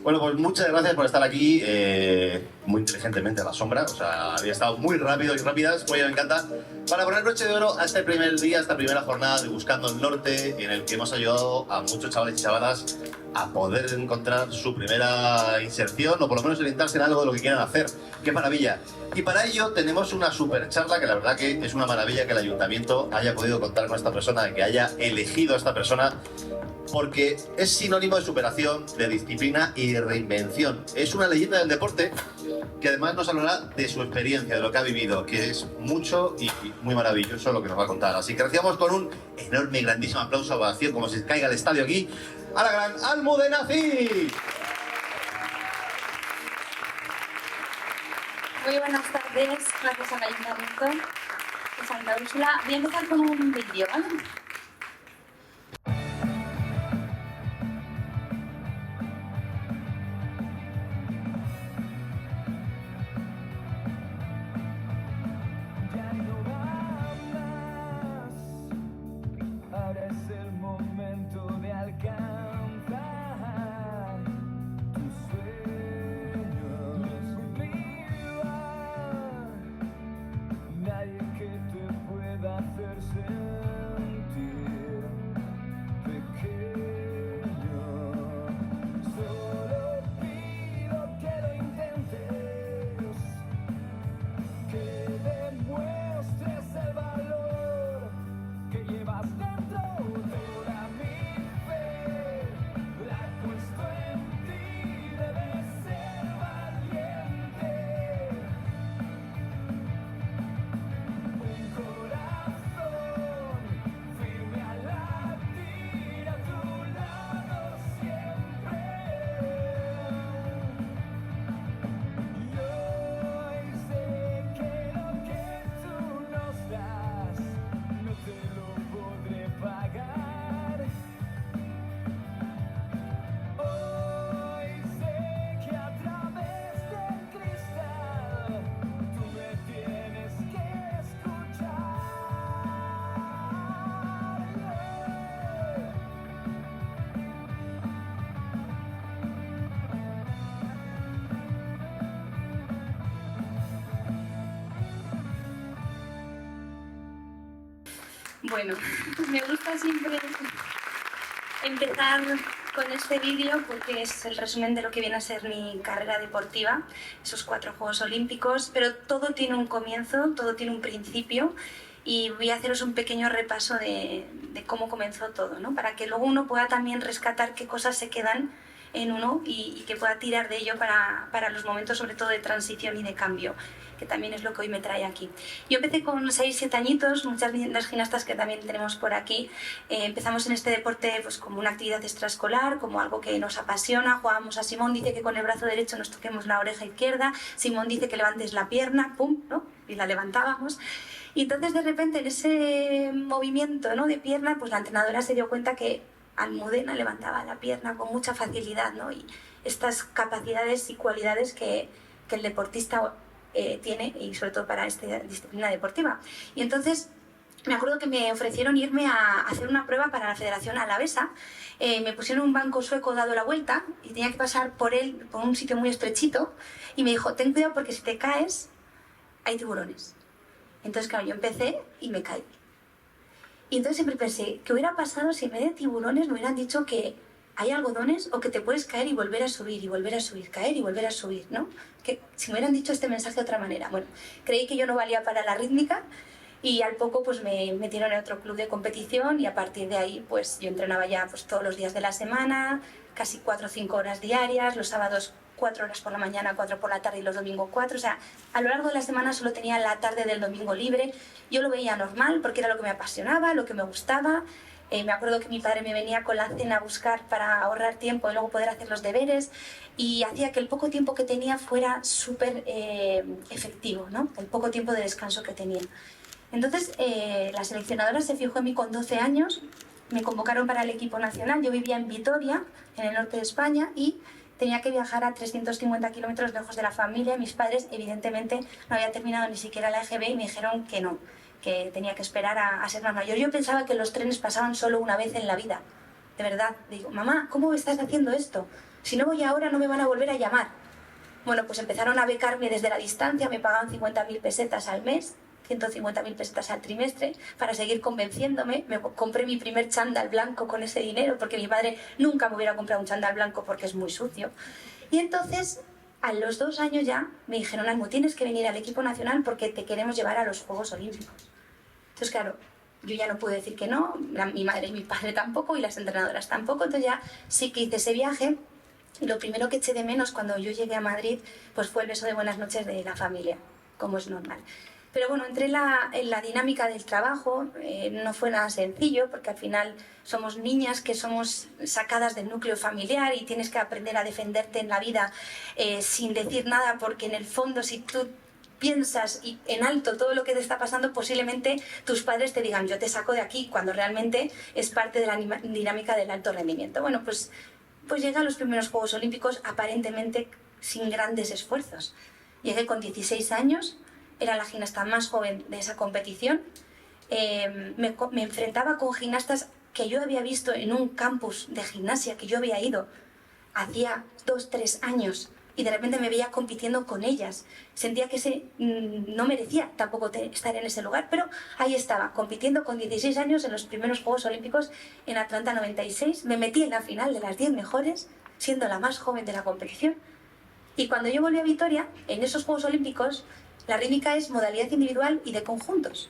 Bueno, pues muchas gracias por estar aquí muy inteligentemente a la sombra. O sea, había estado muy rápido y rápidas, pues me encanta. Para poner broche de oro a este primer día, a esta primera jornada de Buscando el Norte, en el que hemos ayudado a muchos chavales y chavalas a poder encontrar su primera inserción o por lo menos orientarse en algo de lo que quieran hacer. ¡Qué maravilla! Y para ello tenemos una super charla que la verdad que es una maravilla que el ayuntamiento haya podido contar con esta persona, que haya elegido a esta persona, porque es sinónimo de superación, de disciplina y de reinvención. Es una leyenda del deporte que además nos hablará de su experiencia, de lo que ha vivido, que es mucho y muy maravilloso lo que nos va a contar. Así que recibamos con un enorme y grandísimo aplauso, ovación, como si caiga el estadio aquí, a la gran Almudena Cid. Muy buenas tardes, gracias al Ayuntamiento de Santa Úrsula. Voy a empezar con un vídeo, ¿vale? Bueno, me gusta siempre empezar con este vídeo porque es el resumen de lo que viene a ser mi carrera deportiva, esos 4 Juegos Olímpicos, pero todo tiene un comienzo, todo tiene un principio y voy a haceros un pequeño repaso de cómo comenzó todo, ¿no? Para que luego uno pueda también rescatar qué cosas se quedan en uno y que pueda tirar de ello para los momentos sobre todo de transición y de cambio, que también es lo que hoy me trae aquí. Yo empecé con 6-7 añitos, muchas de las gimnastas que también tenemos por aquí, empezamos en este deporte pues, como una actividad extraescolar, como algo que nos apasiona, jugábamos a Simón dice que con el brazo derecho nos toquemos la oreja izquierda, Simón dice que levantes la pierna, pum, ¿no? Y la levantábamos. Y entonces de repente en ese movimiento, ¿no? de pierna, pues la entrenadora se dio cuenta que Almudena levantaba la pierna con mucha facilidad, ¿no? Y estas capacidades y cualidades que el deportista tiene, y sobre todo para esta disciplina deportiva. Y entonces me acuerdo que me ofrecieron irme a hacer una prueba para la Federación Alavesa. Me pusieron un banco sueco dado la vuelta y tenía que pasar por él, por un sitio muy estrechito, y me dijo, ten cuidado porque si te caes hay tiburones. Entonces claro, yo empecé y me caí. Y entonces siempre pensé, ¿qué hubiera pasado si en vez de tiburones me hubieran dicho que hay algodones o que te puedes caer y volver a subir y volver a subir, caer y volver a subir, ¿no? Que si me hubieran dicho este mensaje de otra manera. Bueno, creí que yo no valía para la rítmica y al poco pues me metieron en otro club de competición y a partir de ahí pues yo entrenaba ya pues todos los días de la semana, casi 4 o 5 horas diarias, los sábados 4 horas por la mañana, 4 por la tarde y los domingos 4, o sea, a lo largo de la semana solo tenía la tarde del domingo libre. Yo lo veía normal porque era lo que me apasionaba, lo que me gustaba. Me acuerdo que mi padre me venía con la cena a buscar para ahorrar tiempo y luego poder hacer los deberes y hacía que el poco tiempo que tenía fuera súper efectivo, ¿no? El poco tiempo de descanso que tenía. Entonces, la seleccionadora se fijó en mí con 12 años, me convocaron para el equipo nacional. Yo vivía en Vitoria, en el norte de España, y tenía que viajar a 350 kilómetros lejos de la familia. Mis padres, evidentemente, no había terminado ni siquiera la EGB y me dijeron que no, que tenía que esperar a ser más mayor. Yo pensaba que los trenes pasaban solo una vez en la vida, de verdad. Digo, mamá, ¿cómo estás haciendo esto? Si no voy ahora no me van a volver a llamar. Bueno, pues empezaron a becarme desde la distancia, me pagaban 50.000 pesetas al mes, 150.000 pesetas al trimestre, para seguir convenciéndome. Me compré mi primer chándal blanco con ese dinero, porque mi padre nunca me hubiera comprado un chándal blanco porque es muy sucio. Y entonces, a los 2 años ya, me dijeron, Almu, tienes que venir al equipo nacional porque te queremos llevar a los Juegos Olímpicos. Entonces, claro, yo ya no pude decir que no, mi madre y mi padre tampoco, y las entrenadoras tampoco, entonces ya sí que hice ese viaje. Y lo primero que eché de menos cuando yo llegué a Madrid pues fue el beso de buenas noches de la familia, como es normal. Pero bueno, entré en la dinámica del trabajo, no fue nada sencillo, porque al final somos niñas que somos sacadas del núcleo familiar y tienes que aprender a defenderte en la vida sin decir nada, porque en el fondo si tú piensas y en alto todo lo que te está pasando, posiblemente tus padres te digan yo te saco de aquí, cuando realmente es parte de la dinámica del alto rendimiento. Bueno, pues llegué a los primeros Juegos Olímpicos aparentemente sin grandes esfuerzos. Llegué con 16 años, era la gimnasta más joven de esa competición. Me enfrentaba con gimnastas que yo había visto en un campus de gimnasia que yo había ido hacía 2-3 años, y de repente me veía compitiendo con ellas. Sentía que no merecía tampoco estar en ese lugar, pero ahí estaba, compitiendo con 16 años en los primeros Juegos Olímpicos en Atlanta 96. Me metí en la final de las 10 mejores, siendo la más joven de la competición. Y cuando yo volví a Vitoria, en esos Juegos Olímpicos, la rítmica es modalidad individual y de conjuntos.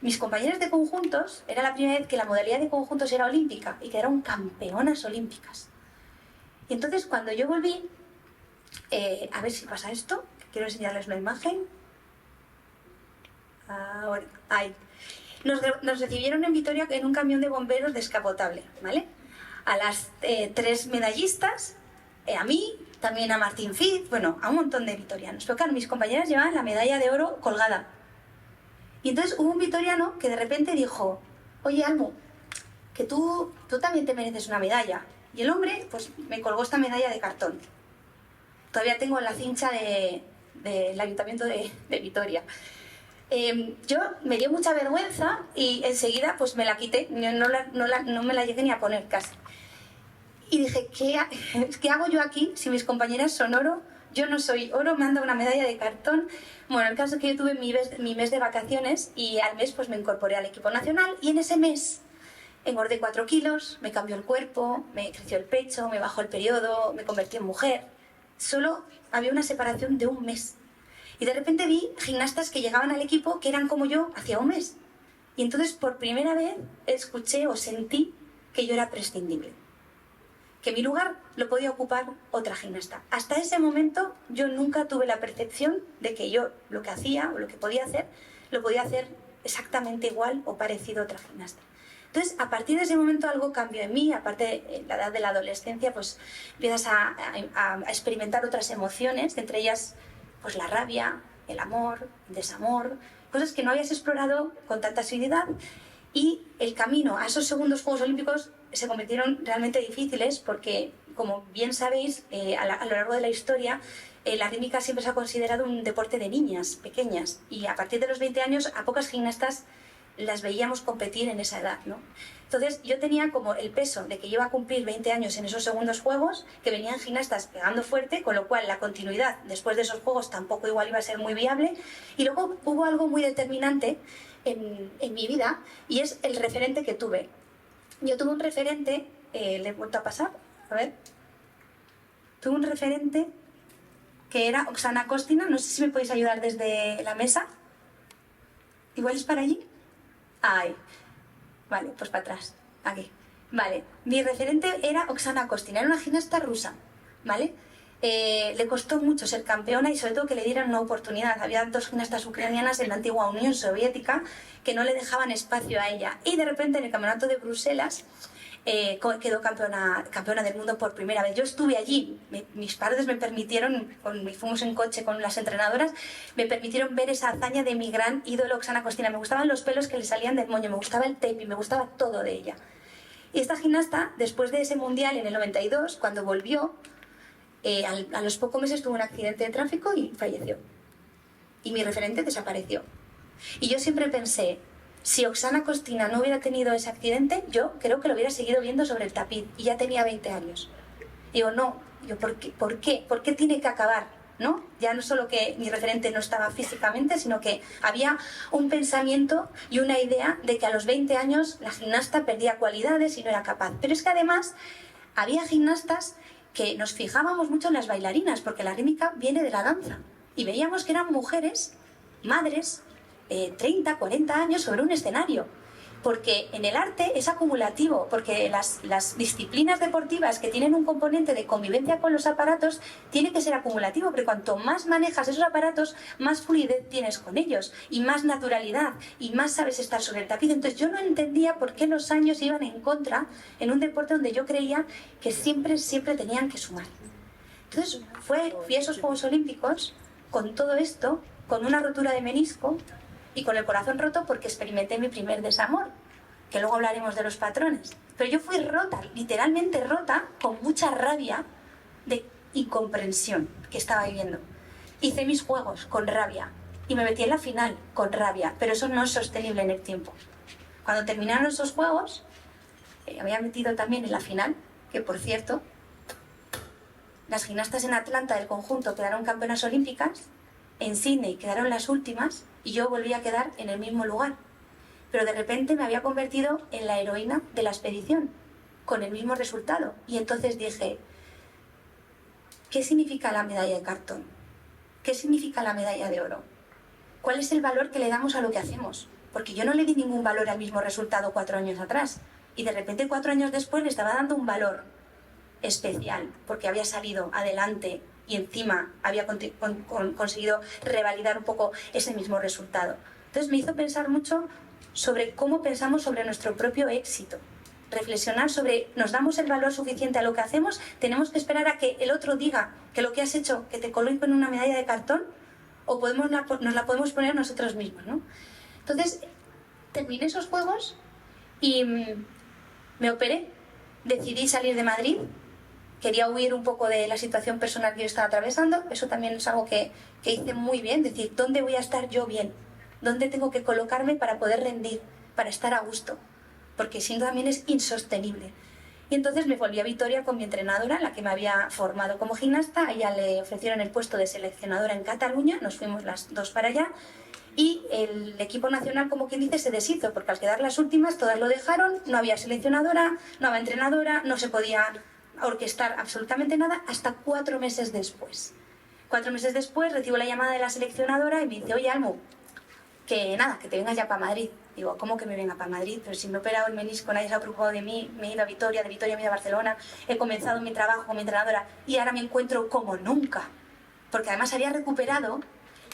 Mis compañeras de conjuntos, era la primera vez que la modalidad de conjuntos era olímpica y quedaron campeonas olímpicas. Y entonces cuando yo volví, a ver si pasa esto, quiero enseñarles una imagen. Ahora, ahí. Nos recibieron en Vitoria en un camión de bomberos descapotable, ¿vale? A las 3 medallistas, a mí, también a Martín Fitz, bueno, a un montón de vitorianos. Pero claro, mis compañeras llevaban la medalla de oro colgada. Y entonces hubo un vitoriano que de repente dijo, oye, Almu, que tú también te mereces una medalla. Y el hombre, pues, me colgó esta medalla de cartón. Todavía tengo la cincha del Ayuntamiento de Vitoria. Yo me dio mucha vergüenza y enseguida pues me la quité, no me la llegué ni a poner casi. Y dije, ¿qué hago yo aquí si mis compañeras son oro? Yo no soy oro, me han dado una medalla de cartón. Bueno, el caso es que yo tuve mi mes de vacaciones y al mes pues me incorporé al equipo nacional, y en ese mes engordé 4 kilos, me cambió el cuerpo, me creció el pecho, me bajó el periodo, me convertí en mujer. Solo había una separación de un mes. Y de repente vi gimnastas que llegaban al equipo que eran como yo hacía un mes. Y entonces por primera vez escuché o sentí que yo era prescindible, que mi lugar lo podía ocupar otra gimnasta. Hasta ese momento yo nunca tuve la percepción de que yo lo que hacía o lo que podía hacer, lo podía hacer exactamente igual o parecido a otra gimnasta. Entonces, a partir de ese momento algo cambió en mí. Aparte, en la edad de la adolescencia, pues empiezas a experimentar otras emociones, entre ellas pues la rabia, el amor, el desamor, cosas que no habías explorado con tanta asiduidad. Y el camino a esos segundos Juegos Olímpicos se convirtieron realmente difíciles porque, como bien sabéis, a lo largo de la historia, la rítmica siempre se ha considerado un deporte de niñas pequeñas, y a partir de los 20 años a pocas gimnastas las veíamos competir en esa edad, ¿no? Entonces yo tenía como el peso de que iba a cumplir 20 años en esos segundos Juegos, que venían gimnastas pegando fuerte, con lo cual la continuidad después de esos Juegos tampoco igual iba a ser muy viable. Y luego hubo algo muy determinante en mi vida, y es el referente que tuve. Yo tuve un referente, le he vuelto a pasar, a ver, tuve un referente que era Oksana Kostina. No sé si me podéis ayudar desde la mesa. Igual es para allí. Ahí. Vale, pues para atrás. Aquí. Vale. Mi referente era Oksana Kostina. Era una gimnasta rusa. ¿Vale? Le costó mucho ser campeona y sobre todo que le dieran una oportunidad. Había 2 gimnastas ucranianas en la antigua Unión Soviética que no le dejaban espacio a ella. Y de repente en el campeonato de Bruselas quedó campeona del mundo por primera vez. Yo estuve allí, mis padres me permitieron, fuimos en coche con las entrenadoras, me permitieron ver esa hazaña de mi gran ídolo Oksana Kostina. Me gustaban los pelos que le salían del moño, me gustaba el tape, me gustaba todo de ella. Y esta gimnasta, después de ese mundial en el 92, cuando volvió, a los pocos meses tuvo un accidente de tráfico y falleció. Y mi referente desapareció. Y yo siempre pensé, si Oksana Kostina no hubiera tenido ese accidente, yo creo que lo hubiera seguido viendo sobre el tapiz, y ya tenía 20 años. Digo, no, ¿por qué? ¿Por qué tiene que acabar? ¿No? Ya no solo que mi referente no estaba físicamente, sino que había un pensamiento y una idea de que a los 20 años la gimnasta perdía cualidades y no era capaz. Pero es que además había gimnastas que nos fijábamos mucho en las bailarinas, porque la rítmica viene de la danza. Y veíamos que eran mujeres, madres, 30, 40 años sobre un escenario. Porque en el arte es acumulativo, porque las disciplinas deportivas que tienen un componente de convivencia con los aparatos tiene que ser acumulativo, porque cuanto más manejas esos aparatos, más fluidez tienes con ellos, y más naturalidad, y más sabes estar sobre el tapiz. Entonces yo no entendía por qué los años iban en contra en un deporte donde yo creía que siempre tenían que sumar. Entonces fui a esos Juegos Olímpicos con todo esto, con una rotura de menisco, y con el corazón roto porque experimenté mi primer desamor, que luego hablaremos de los patrones. Pero yo fui rota, literalmente rota, con mucha rabia de incomprensión que estaba viviendo. Hice mis juegos con rabia y me metí en la final con rabia, pero eso no es sostenible en el tiempo. Cuando terminaron esos juegos, había metido también en la final, que por cierto, las gimnastas en Atlanta del conjunto quedaron campeonas olímpicas, en Sydney quedaron las últimas y yo volví a quedar en el mismo lugar. Pero de repente me había convertido en la heroína de la expedición, con el mismo resultado. Y entonces dije, ¿qué significa la medalla de cartón? ¿Qué significa la medalla de oro? ¿Cuál es el valor que le damos a lo que hacemos? Porque yo no le di ningún valor al mismo resultado 4 años atrás. Y de repente 4 años después le estaba dando un valor especial, porque había salido adelante y encima había conseguido revalidar un poco ese mismo resultado. Entonces me hizo pensar mucho sobre cómo pensamos sobre nuestro propio éxito. Reflexionar sobre, ¿nos damos el valor suficiente a lo que hacemos? ¿Tenemos que esperar a que el otro diga que lo que has hecho, que te coloque en una medalla de cartón? ¿O nos la podemos poner nosotros mismos, ¿no? Entonces, terminé esos juegos y me operé. Decidí salir de Madrid. Quería huir un poco de la situación personal que yo estaba atravesando. Eso también es algo que hice muy bien. Decir, ¿dónde voy a estar yo bien? ¿Dónde tengo que colocarme para poder rendir? Para estar a gusto. Porque si no también es insostenible. Y entonces me volví a Vitoria con mi entrenadora, la que me había formado como gimnasta. A ella le ofrecieron el puesto de seleccionadora en Cataluña. Nos fuimos las dos para allá. Y el equipo nacional, como quien dice, se deshizo. Porque al quedar las últimas, todas lo dejaron. No había seleccionadora, no había entrenadora, no se podía orquestar absolutamente nada hasta 4 meses después. 4 meses después recibo la llamada de la seleccionadora y me dice, oye, Almu, que nada, que te vengas ya para Madrid. Digo, ¿cómo que me venga para Madrid? Pero si me he operado el menisco, nadie se ha preocupado de mí, me he ido a Vitoria, de Vitoria me he ido a Barcelona, he comenzado mi trabajo como entrenadora y ahora me encuentro como nunca. Porque además había recuperado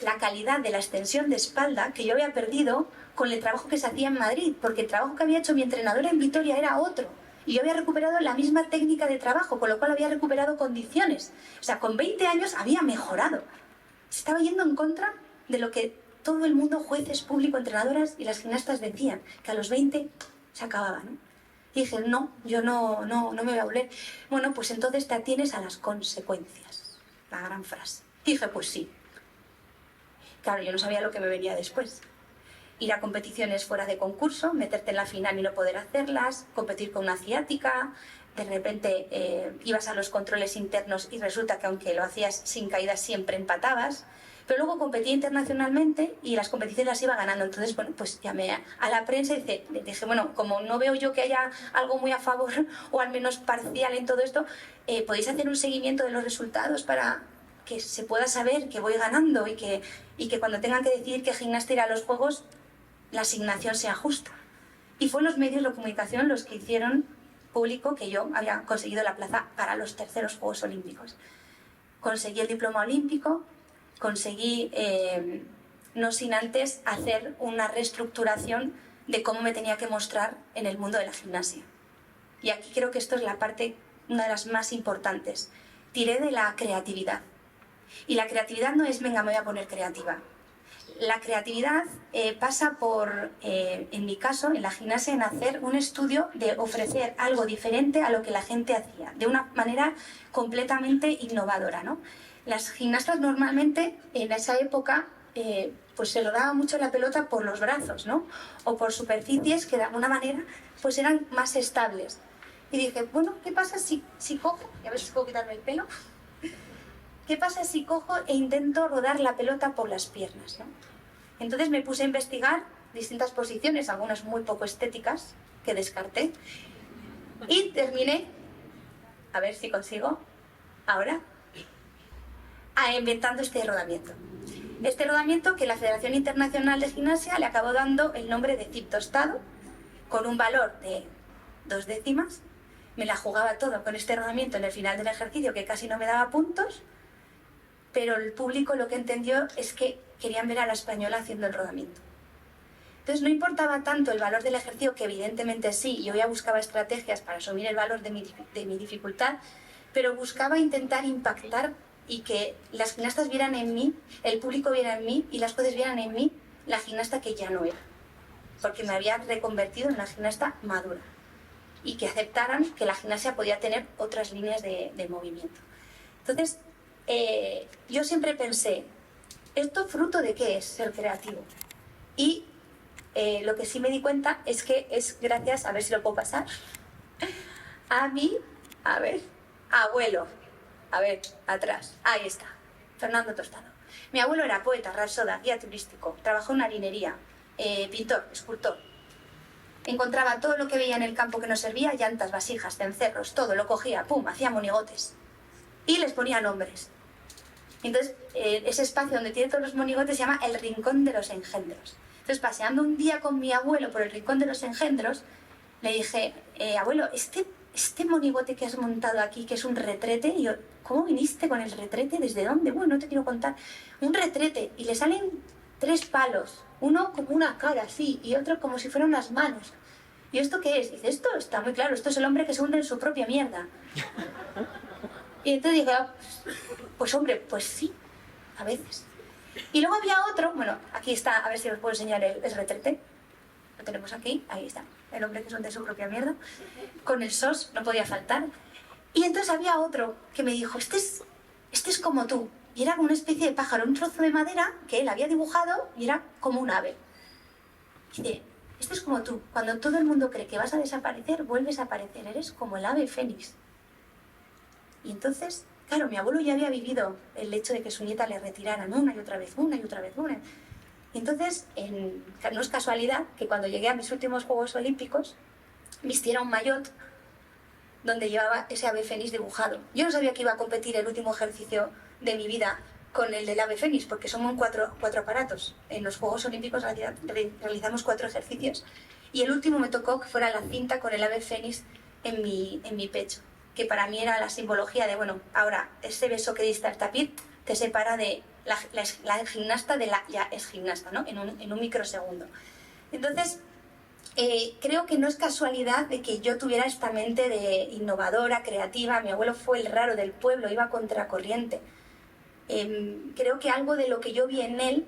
la calidad de la extensión de espalda que yo había perdido con el trabajo que se hacía en Madrid, porque el trabajo que había hecho mi entrenadora en Vitoria era otro. Y yo había recuperado la misma técnica de trabajo, con lo cual había recuperado condiciones. O sea, con 20 años había mejorado. Se estaba yendo en contra de lo que todo el mundo, jueces, público, entrenadoras y las gimnastas decían, que a los 20 se acababa, ¿no? Y dije, no, yo no me voy a volver. Bueno, pues entonces te atienes a las consecuencias. La gran frase. Y dije, pues sí. Claro, yo no sabía lo que me venía después. Ir a competiciones fuera de concurso, meterte en la final y no poder hacerlas, competir con una asiática, de repente ibas a los controles internos y resulta que aunque lo hacías sin caídas siempre empatabas, pero luego competía internacionalmente y las competiciones las iba ganando. Entonces, bueno, pues llamé a la prensa y dije, bueno, como no veo yo que haya algo muy a favor o al menos parcial en todo esto, ¿podéis hacer un seguimiento de los resultados para que se pueda saber que voy ganando y que cuando tengan que decidir qué gimnasta irá a los Juegos, la asignación sea justa? Y fue los medios de comunicación los que hicieron público que yo había conseguido la plaza para los terceros Juegos Olímpicos. Conseguí el diploma olímpico, conseguí, no sin antes, hacer una reestructuración de cómo me tenía que mostrar en el mundo de la gimnasia. Y aquí creo que esto es la parte, una de las más importantes. Tiré de la creatividad. Y la creatividad no es, venga, me voy a poner creativa. La creatividad pasa por, en mi caso, en la gimnasia, en hacer un estudio de ofrecer algo diferente a lo que la gente hacía, de una manera completamente innovadora, ¿no? Las gimnastas normalmente, en esa época, pues se rodaba mucho la pelota por los brazos, ¿no? O por superficies que de alguna manera pues eran más estables. Y dije, bueno, ¿qué pasa si cojo? Y a ver si puedo quitarme el pelo. ¿Qué pasa si cojo e intento rodar la pelota por las piernas, ¿no? Entonces me puse a investigar distintas posiciones, algunas muy poco estéticas, que descarté. Y terminé, a ver si consigo, ahora, inventando este rodamiento. Este rodamiento que la Federación Internacional de Gimnasia le acabó dando el nombre de zip tostado, con un valor de 2 décimas. Me la jugaba todo con este rodamiento en el final del ejercicio, que casi no me daba puntos, pero el público lo que entendió es que querían ver a la española haciendo el rodamiento. Entonces no importaba tanto el valor del ejercicio, que evidentemente sí, yo ya buscaba estrategias para asumir el valor de mi dificultad, pero buscaba intentar impactar y que las gimnastas vieran en mí, el público viera en mí y las jueces vieran en mí la gimnasta que ya no era, porque me había reconvertido en una gimnasta madura y que aceptaran que la gimnasia podía tener otras líneas de movimiento. Entonces, yo siempre pensé, ¿esto fruto de qué es ser creativo? Y lo que sí me di cuenta es que es gracias, a ver si lo puedo pasar, a mi, abuelo. A ver, atrás, ahí está, Fernando Tostado. Mi abuelo era poeta, rapsoda, guía turístico, trabajó en una harinería, pintor, escultor. Encontraba todo lo que veía en el campo que nos servía, llantas, vasijas, cencerros, todo, lo cogía, pum, hacía monigotes. Y les ponía nombres. Entonces, ese espacio donde tiene todos los monigotes se llama el Rincón de los Engendros. Entonces, paseando un día con mi abuelo por el Rincón de los Engendros, le dije, abuelo, este monigote que has montado aquí, que es un retrete, y yo, ¿cómo viniste con el retrete? ¿Desde dónde? Bueno, no te quiero contar. Un retrete, y le salen 3 palos, uno como una cara así, y otro como si fueran unas manos. ¿Y esto qué es? Dice, esto está muy claro, esto es el hombre que se hunde en su propia mierda. Y entonces dije, pues hombre, pues sí, a veces. Y luego había otro, bueno, aquí está, a ver si os puedo enseñar el retrete. Lo tenemos aquí, ahí está, el hombre que se hunde en su propia mierda. Con el sos, no podía faltar. Y entonces había otro que me dijo, este es como tú. Y era como una especie de pájaro, un trozo de madera que él había dibujado y era como un ave. Y dice, este es como tú. Cuando todo el mundo cree que vas a desaparecer, vuelves a aparecer. Eres como el ave fénix. Y entonces, claro, mi abuelo ya había vivido el hecho de que su nieta le retiraran una y otra vez, una y otra vez, una. Y entonces, no es casualidad que cuando llegué a mis últimos Juegos Olímpicos, vistiera un maillot donde llevaba ese ave fénix dibujado. Yo no sabía que iba a competir el último ejercicio de mi vida con el del ave fénix, porque somos 4 aparatos. En los Juegos Olímpicos realizamos 4 ejercicios y el último me tocó que fuera la cinta con el ave fénix en mi pecho, que para mí era la simbología de, bueno, ahora ese beso que diste al tapiz te separa de la gimnasta de la ya es gimnasta, ¿no? En un microsegundo. Entonces, creo que no es casualidad de que yo tuviera esta mente de innovadora, creativa. Mi abuelo fue el raro del pueblo, iba contracorriente. Creo que algo de lo que yo vi en él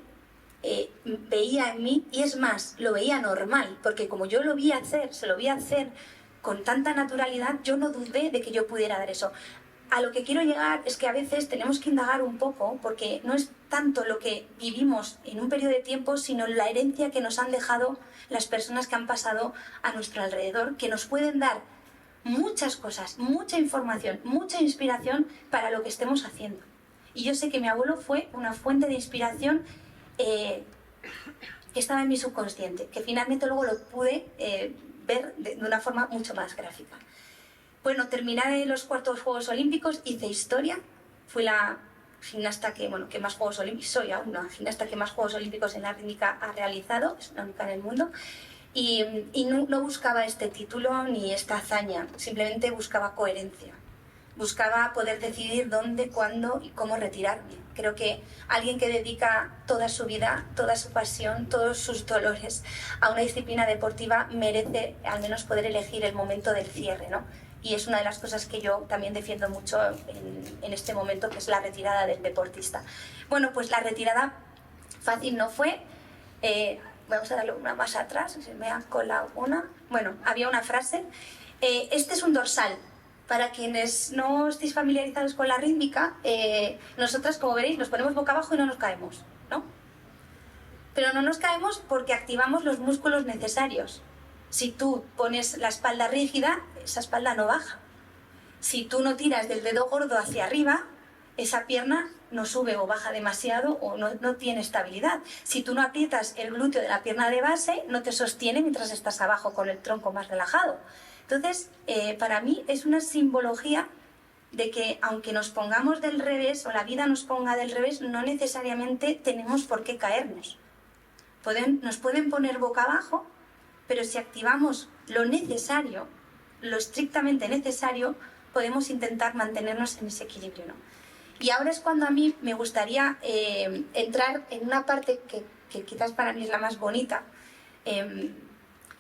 veía en mí, y es más, lo veía normal, porque como yo lo vi hacer, se lo vi hacer con tanta naturalidad, yo no dudé de que yo pudiera dar eso. A lo que quiero llegar es que a veces tenemos que indagar un poco, porque no es tanto lo que vivimos en un periodo de tiempo, sino la herencia que nos han dejado las personas que han pasado a nuestro alrededor, que nos pueden dar muchas cosas, mucha información, mucha inspiración para lo que estemos haciendo. Y yo sé que mi abuelo fue una fuente de inspiración que estaba en mi subconsciente, que finalmente luego lo pude ver de una forma mucho más gráfica. Bueno, terminé los cuartos Juegos Olímpicos, hice historia, fui la gimnasta que más Juegos Olímpicos, soy aún una gimnasta que más Juegos Olímpicos en la rítmica ha realizado, es la única en el mundo, y no buscaba este título ni esta hazaña, simplemente buscaba coherencia. Buscaba poder decidir dónde, cuándo y cómo retirarme. Creo que alguien que dedica toda su vida, toda su pasión, todos sus dolores a una disciplina deportiva merece al menos poder elegir el momento del cierre, ¿no? Y es una de las cosas que yo también defiendo mucho en este momento, que es la retirada del deportista. Bueno, pues la retirada fácil no fue. Vamos a darle una más atrás, se me ha colado una. Bueno, había una frase. Este es un dorsal. Para quienes no estéis familiarizados con la rítmica, nosotras, como veréis, nos ponemos boca abajo y no nos caemos, ¿no? Pero no nos caemos porque activamos los músculos necesarios. Si tú pones la espalda rígida, esa espalda no baja. Si tú no tiras del dedo gordo hacia arriba, esa pierna no sube o baja demasiado o no tiene estabilidad. Si tú no aprietas el glúteo de la pierna de base, no te sostiene mientras estás abajo con el tronco más relajado. Entonces, para mí es una simbología de que aunque nos pongamos del revés o la vida nos ponga del revés, no necesariamente tenemos por qué caernos. Nos pueden poner boca abajo, pero si activamos lo necesario, lo estrictamente necesario, podemos intentar mantenernos en ese equilibrio, ¿no? Y ahora es cuando a mí me gustaría entrar en una parte que quizás para mí es la más bonita.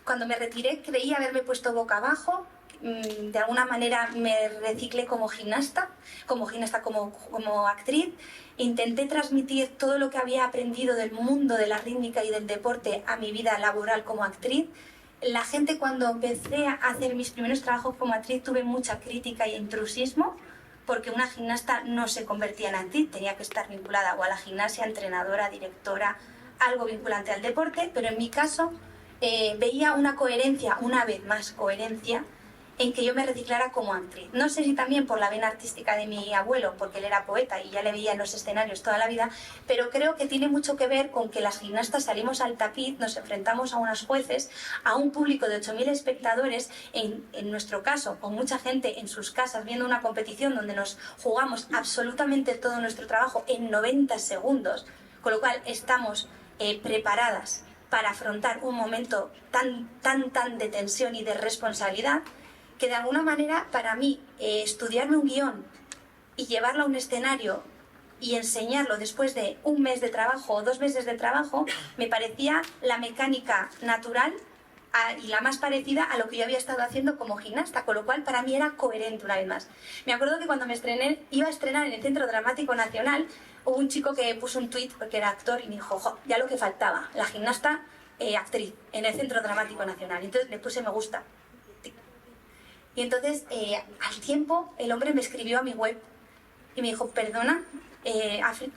Cuando me retiré creí haberme puesto boca abajo, de alguna manera me reciclé como gimnasta, como actriz. Intenté transmitir todo lo que había aprendido del mundo de la rítmica y del deporte a mi vida laboral como actriz. La gente, cuando empecé a hacer mis primeros trabajos como actriz, tuve mucha crítica y intrusismo, porque una gimnasta no se convertía en actriz, tenía que estar vinculada o a la gimnasia, entrenadora, directora, algo vinculante al deporte, pero en mi caso veía una coherencia, una vez más coherencia, en que yo me reciclara como actriz. No sé si también por la vena artística de mi abuelo, porque él era poeta y ya le veía en los escenarios toda la vida, pero creo que tiene mucho que ver con que las gimnastas salimos al tapiz, nos enfrentamos a unos jueces, a un público de 8.000 espectadores, en nuestro caso, con mucha gente en sus casas viendo una competición donde nos jugamos absolutamente todo nuestro trabajo en 90 segundos, con lo cual estamos preparadas para afrontar un momento tan de tensión y de responsabilidad, que de alguna manera para mí estudiarme un guión y llevarlo a un escenario y enseñarlo después de un mes de trabajo o 2 meses de trabajo me parecía la mecánica natural y la más parecida a lo que yo había estado haciendo como gimnasta, con lo cual para mí era coherente una vez más. Me acuerdo que cuando me estrené, iba a estrenar en el Centro Dramático Nacional, hubo un chico que puso un tuit porque era actor y me dijo: "Jo, ya lo que faltaba, la gimnasta actriz en el Centro Dramático Nacional". Entonces le puse me gusta. Y entonces, al tiempo, el hombre me escribió a mi web y me dijo: "Perdona,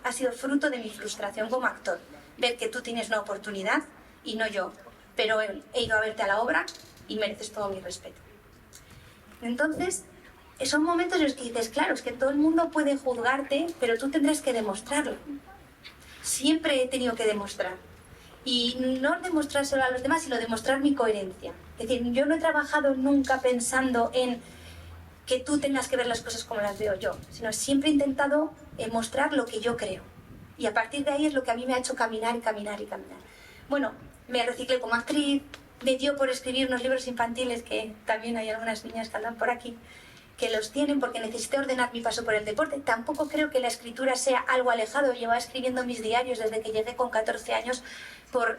ha sido fruto de mi frustración como actor, ver que tú tienes una oportunidad y no yo, pero he ido a verte a la obra y mereces todo mi respeto". Entonces, son momentos en los que dices: claro, es que todo el mundo puede juzgarte, pero tú tendrás que demostrarlo. Siempre he tenido que demostrar. Y no demostrárselo a los demás, sino demostrar mi coherencia. Es decir, yo no he trabajado nunca pensando en que tú tengas que ver las cosas como las veo yo, sino siempre he intentado mostrar lo que yo creo. Y a partir de ahí es lo que a mí me ha hecho caminar y caminar y caminar. Bueno, me reciclé como actriz, me dio por escribir unos libros infantiles, que también hay algunas niñas que andan por aquí, que los tienen, porque necesité ordenar mi paso por el deporte. Tampoco creo que la escritura sea algo alejado. Llevaba escribiendo mis diarios desde que llegué con 14 años por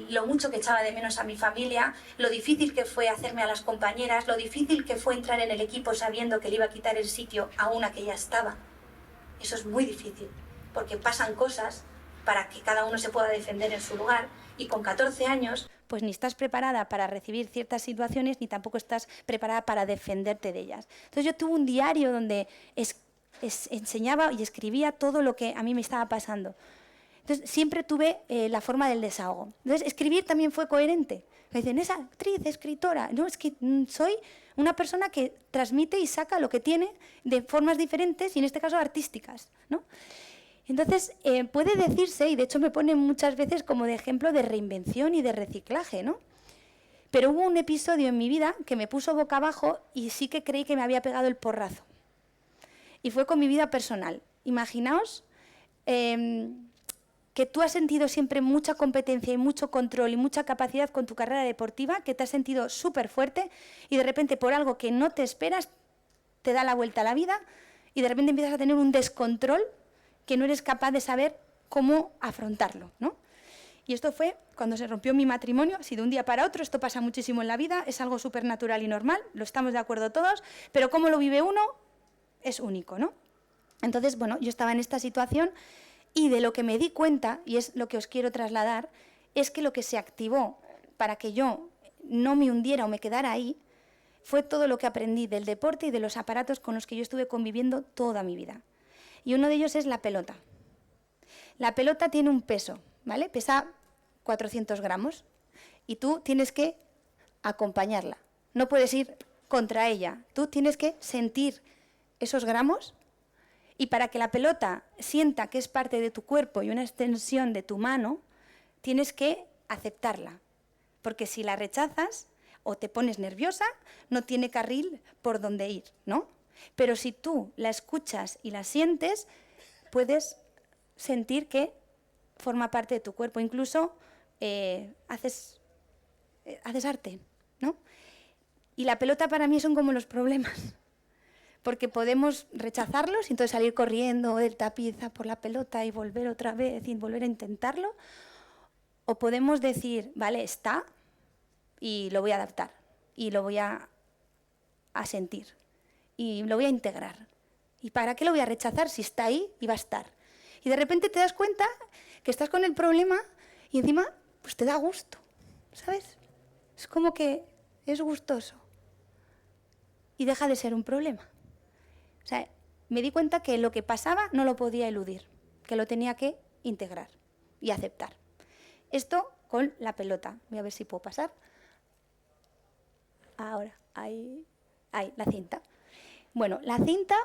lo mucho que echaba de menos a mi familia, lo difícil que fue hacerme a las compañeras, lo difícil que fue entrar en el equipo sabiendo que le iba a quitar el sitio a una que ya estaba. Eso es muy difícil, porque pasan cosas para que cada uno se pueda defender en su lugar, y con 14 años pues ni estás preparada para recibir ciertas situaciones ni tampoco estás preparada para defenderte de ellas. Entonces yo tuve un diario donde enseñaba y escribía todo lo que a mí me estaba pasando. Entonces siempre tuve la forma del desahogo. Entonces escribir también fue coherente. Me dicen: "Es actriz, escritora". No, es que soy una persona que transmite y saca lo que tiene de formas diferentes y en este caso artísticas, ¿no? Entonces, puede decirse, y de hecho me ponen muchas veces como de ejemplo de reinvención y de reciclaje, ¿no? Pero hubo un episodio en mi vida que me puso boca abajo y sí que creí que me había pegado el porrazo. Y fue con mi vida personal. Imaginaos que tú has sentido siempre mucha competencia y mucho control y mucha capacidad con tu carrera deportiva, que te has sentido súper fuerte y de repente por algo que no te esperas te da la vuelta a la vida y de repente empiezas a tener un descontrol que no eres capaz de saber cómo afrontarlo, ¿no? Y esto fue cuando se rompió mi matrimonio, así de un día para otro. Esto pasa muchísimo en la vida, es algo súper natural y normal, lo estamos de acuerdo todos, pero cómo lo vive uno es único, ¿no? Entonces, bueno, yo estaba en esta situación y de lo que me di cuenta, y es lo que os quiero trasladar, es que lo que se activó para que yo no me hundiera o me quedara ahí fue todo lo que aprendí del deporte y de los aparatos con los que yo estuve conviviendo toda mi vida. Y uno de ellos es la pelota. La pelota tiene un peso, ¿vale? Pesa 400 gramos y tú tienes que acompañarla. No puedes ir contra ella. Tú tienes que sentir esos gramos y para que la pelota sienta que es parte de tu cuerpo y una extensión de tu mano, tienes que aceptarla. Porque si la rechazas o te pones nerviosa, no tiene carril por donde ir, ¿no? Pero si tú la escuchas y la sientes, puedes sentir que forma parte de tu cuerpo. Incluso haces arte, ¿no? Y la pelota para mí son como los problemas, porque podemos rechazarlos y entonces salir corriendo del tapiz a por la pelota y volver otra vez y volver a intentarlo, o podemos decir, vale, está, y lo voy a adaptar, y lo voy a sentir, y lo voy a integrar. ¿Y para qué lo voy a rechazar si está ahí y va a estar? Y de repente te das cuenta que estás con el problema y encima pues te da gusto, ¿sabes? Es como que es gustoso y deja de ser un problema. O sea, me di cuenta que lo que pasaba no lo podía eludir, que lo tenía que integrar y aceptar. Esto con la pelota. Voy a ver si puedo pasar. Ahora, ahí, la cinta. Bueno, la cinta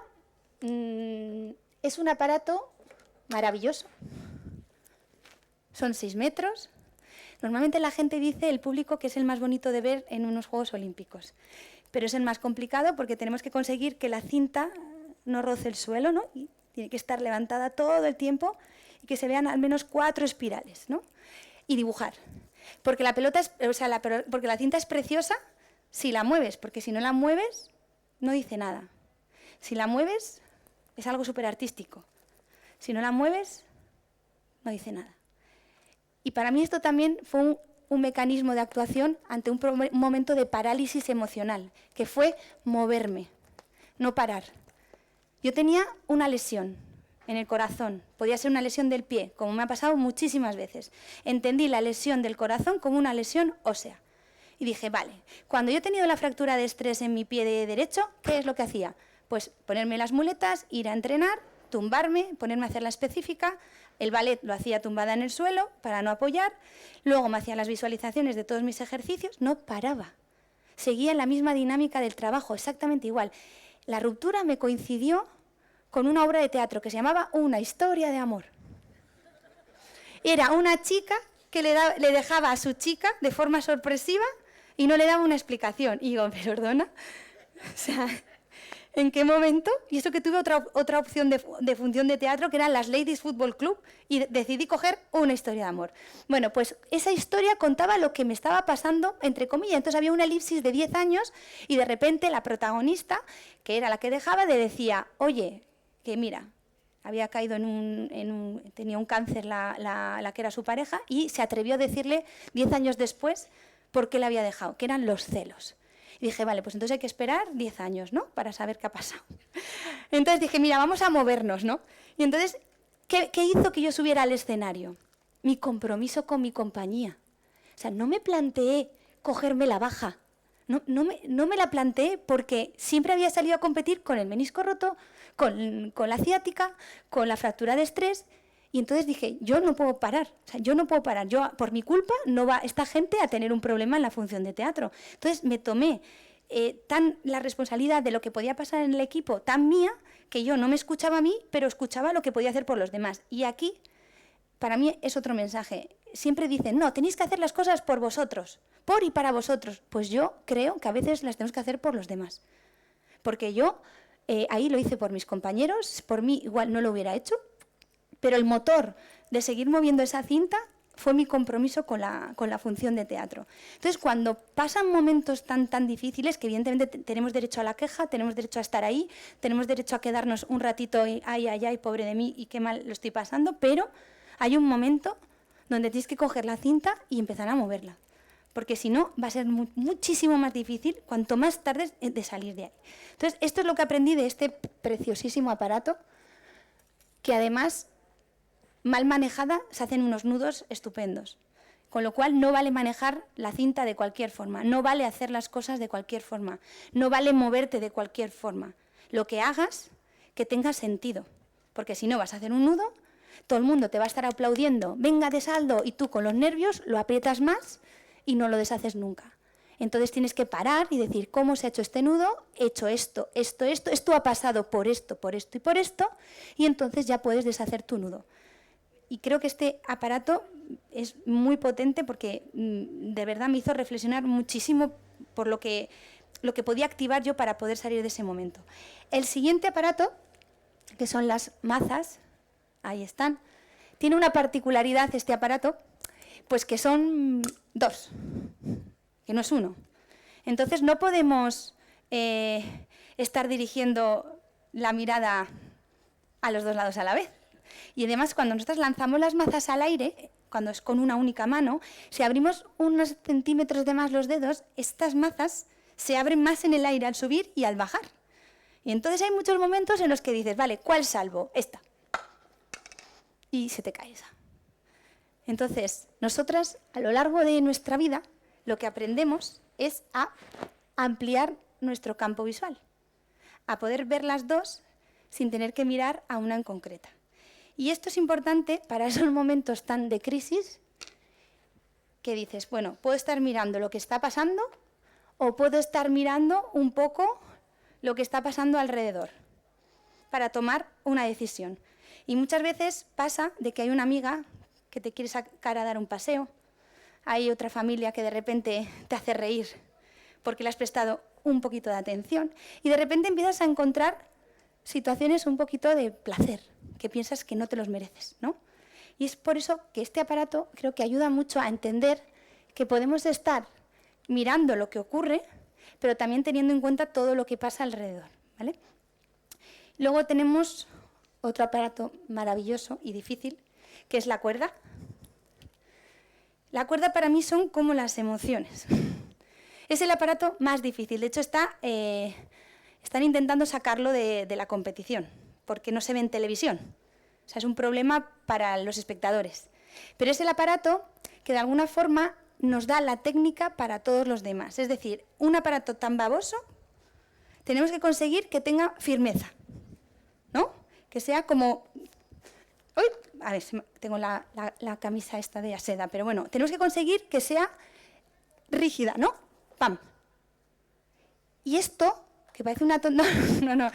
es un aparato maravilloso. Son 6 metros. Normalmente la gente dice, el público, que es el más bonito de ver en unos Juegos Olímpicos. Pero es el más complicado porque tenemos que conseguir que la cinta no roce el suelo, ¿no? Y tiene que estar levantada todo el tiempo y que se vean al menos 4 espirales, ¿no? Y dibujar. Porque la pelota porque la cinta es preciosa si la mueves, porque si no la mueves no dice nada. Si la mueves es algo súper artístico. Si no la mueves no dice nada. Y para mí esto también fue un mecanismo de actuación ante un momento de parálisis emocional, que fue moverme, no parar. Yo tenía una lesión en el corazón, podía ser una lesión del pie, como me ha pasado muchísimas veces. Entendí la lesión del corazón como una lesión ósea. Y dije, vale, cuando yo he tenido la fractura de estrés en mi pie derecho, ¿qué es lo que hacía? Pues ponerme las muletas, ir a entrenar, tumbarme, ponerme a hacer la específica. El ballet lo hacía tumbada en el suelo para no apoyar. Luego me hacía las visualizaciones de todos mis ejercicios. No paraba. Seguía en la misma dinámica del trabajo, exactamente igual. La ruptura me coincidió con una obra de teatro que se llamaba Una historia de amor. Era una chica que le dejaba a su chica de forma sorpresiva y no le daba una explicación. Y digo, perdona, o sea, ¿en qué momento? Y eso que tuve otra opción de función de teatro, que eran las Ladies Football Club, y decidí coger Una historia de amor. Bueno, pues esa historia contaba lo que me estaba pasando, entre comillas. Entonces había una elipsis de 10 años y de repente la protagonista, que era la que dejaba, le decía, oye, que mira, había caído tenía un cáncer la que era su pareja, y se atrevió a decirle 10 años después por qué la había dejado, que eran los celos. Y dije, vale, pues entonces hay que esperar 10 años, ¿no?, para saber qué ha pasado. Entonces dije, mira, vamos a movernos, ¿no? Y entonces, ¿qué hizo que yo subiera al escenario? Mi compromiso con mi compañía. O sea, no me planteé cogerme la baja. No me la planteé porque siempre había salido a competir con el menisco roto, con la ciática, con la fractura de estrés. Y entonces dije, yo no puedo parar, o sea, yo no puedo parar. Yo, por mi culpa, no va esta gente a tener un problema en la función de teatro. Entonces me tomé la responsabilidad de lo que podía pasar en el equipo tan mía, que yo no me escuchaba a mí, pero escuchaba lo que podía hacer por los demás. Y aquí, para mí, es otro mensaje. Siempre dicen, no, tenéis que hacer las cosas por vosotros, por y para vosotros. Pues yo creo que a veces las tenemos que hacer por los demás. Porque yo ahí lo hice por mis compañeros, por mí igual no lo hubiera hecho, pero el motor de seguir moviendo esa cinta fue mi compromiso con la función de teatro. Entonces, cuando pasan momentos tan difíciles, que evidentemente tenemos derecho a la queja, tenemos derecho a estar ahí, tenemos derecho a quedarnos un ratito y ay, pobre de mí y qué mal lo estoy pasando, pero hay un momento donde tienes que coger la cinta y empezar a moverla. Porque si no, va a ser muchísimo más difícil cuanto más tardes de salir de ahí. Entonces, esto es lo que aprendí de este preciosísimo aparato, que además, mal manejada, se hacen unos nudos estupendos. Con lo cual, no vale manejar la cinta de cualquier forma, no vale hacer las cosas de cualquier forma, no vale moverte de cualquier forma. Lo que hagas, que tenga sentido. Porque si no, vas a hacer un nudo, todo el mundo te va a estar aplaudiendo, venga de saldo, y tú con los nervios lo aprietas más y no lo deshaces nunca. Entonces tienes que parar y decir cómo se ha hecho este nudo, he hecho esto, esto ha pasado por esto y por esto, y entonces ya puedes deshacer tu nudo. Y creo que este aparato es muy potente porque de verdad me hizo reflexionar muchísimo por lo que podía activar yo para poder salir de ese momento. El siguiente aparato, que son las mazas, ahí están, tiene una particularidad este aparato, pues que son 2, que no es 1. Entonces no podemos estar dirigiendo la mirada a los 2 lados a la vez. Y además, cuando nosotros lanzamos las mazas al aire, cuando es con una única mano, si abrimos unos centímetros de más los dedos, estas mazas se abren más en el aire al subir y al bajar. Y entonces hay muchos momentos en los que dices, vale, ¿cuál salvo? Esta. Y se te cae esa. Entonces, nosotras, a lo largo de nuestra vida, lo que aprendemos es a ampliar nuestro campo visual, a poder ver las 2 sin tener que mirar a una en concreta. Y esto es importante para esos momentos tan de crisis que dices, bueno, puedo estar mirando lo que está pasando o puedo estar mirando un poco lo que está pasando alrededor para tomar una decisión. Y muchas veces pasa de que hay una amiga que te quiere sacar a dar un paseo, hay otra familia que de repente te hace reír porque le has prestado un poquito de atención y de repente empiezas a encontrar situaciones un poquito de placer, que piensas que no te los mereces, ¿no? Y es por eso que este aparato creo que ayuda mucho a entender que podemos estar mirando lo que ocurre, pero también teniendo en cuenta todo lo que pasa alrededor, ¿vale? Luego tenemos otro aparato maravilloso y difícil, que es la cuerda. La cuerda para mí son como las emociones. Es el aparato más difícil. De hecho, están intentando sacarlo de la competición, porque no se ve en televisión. O sea, es un problema para los espectadores. Pero es el aparato que de alguna forma nos da la técnica para todos los demás. Es decir, un aparato tan baboso, tenemos que conseguir que tenga firmeza, ¿no? Que sea como... ¡Uy! A ver, tengo la camisa esta de seda, pero bueno, tenemos que conseguir que sea rígida, ¿no? ¡Pam! Y esto, que parece una tontería... No.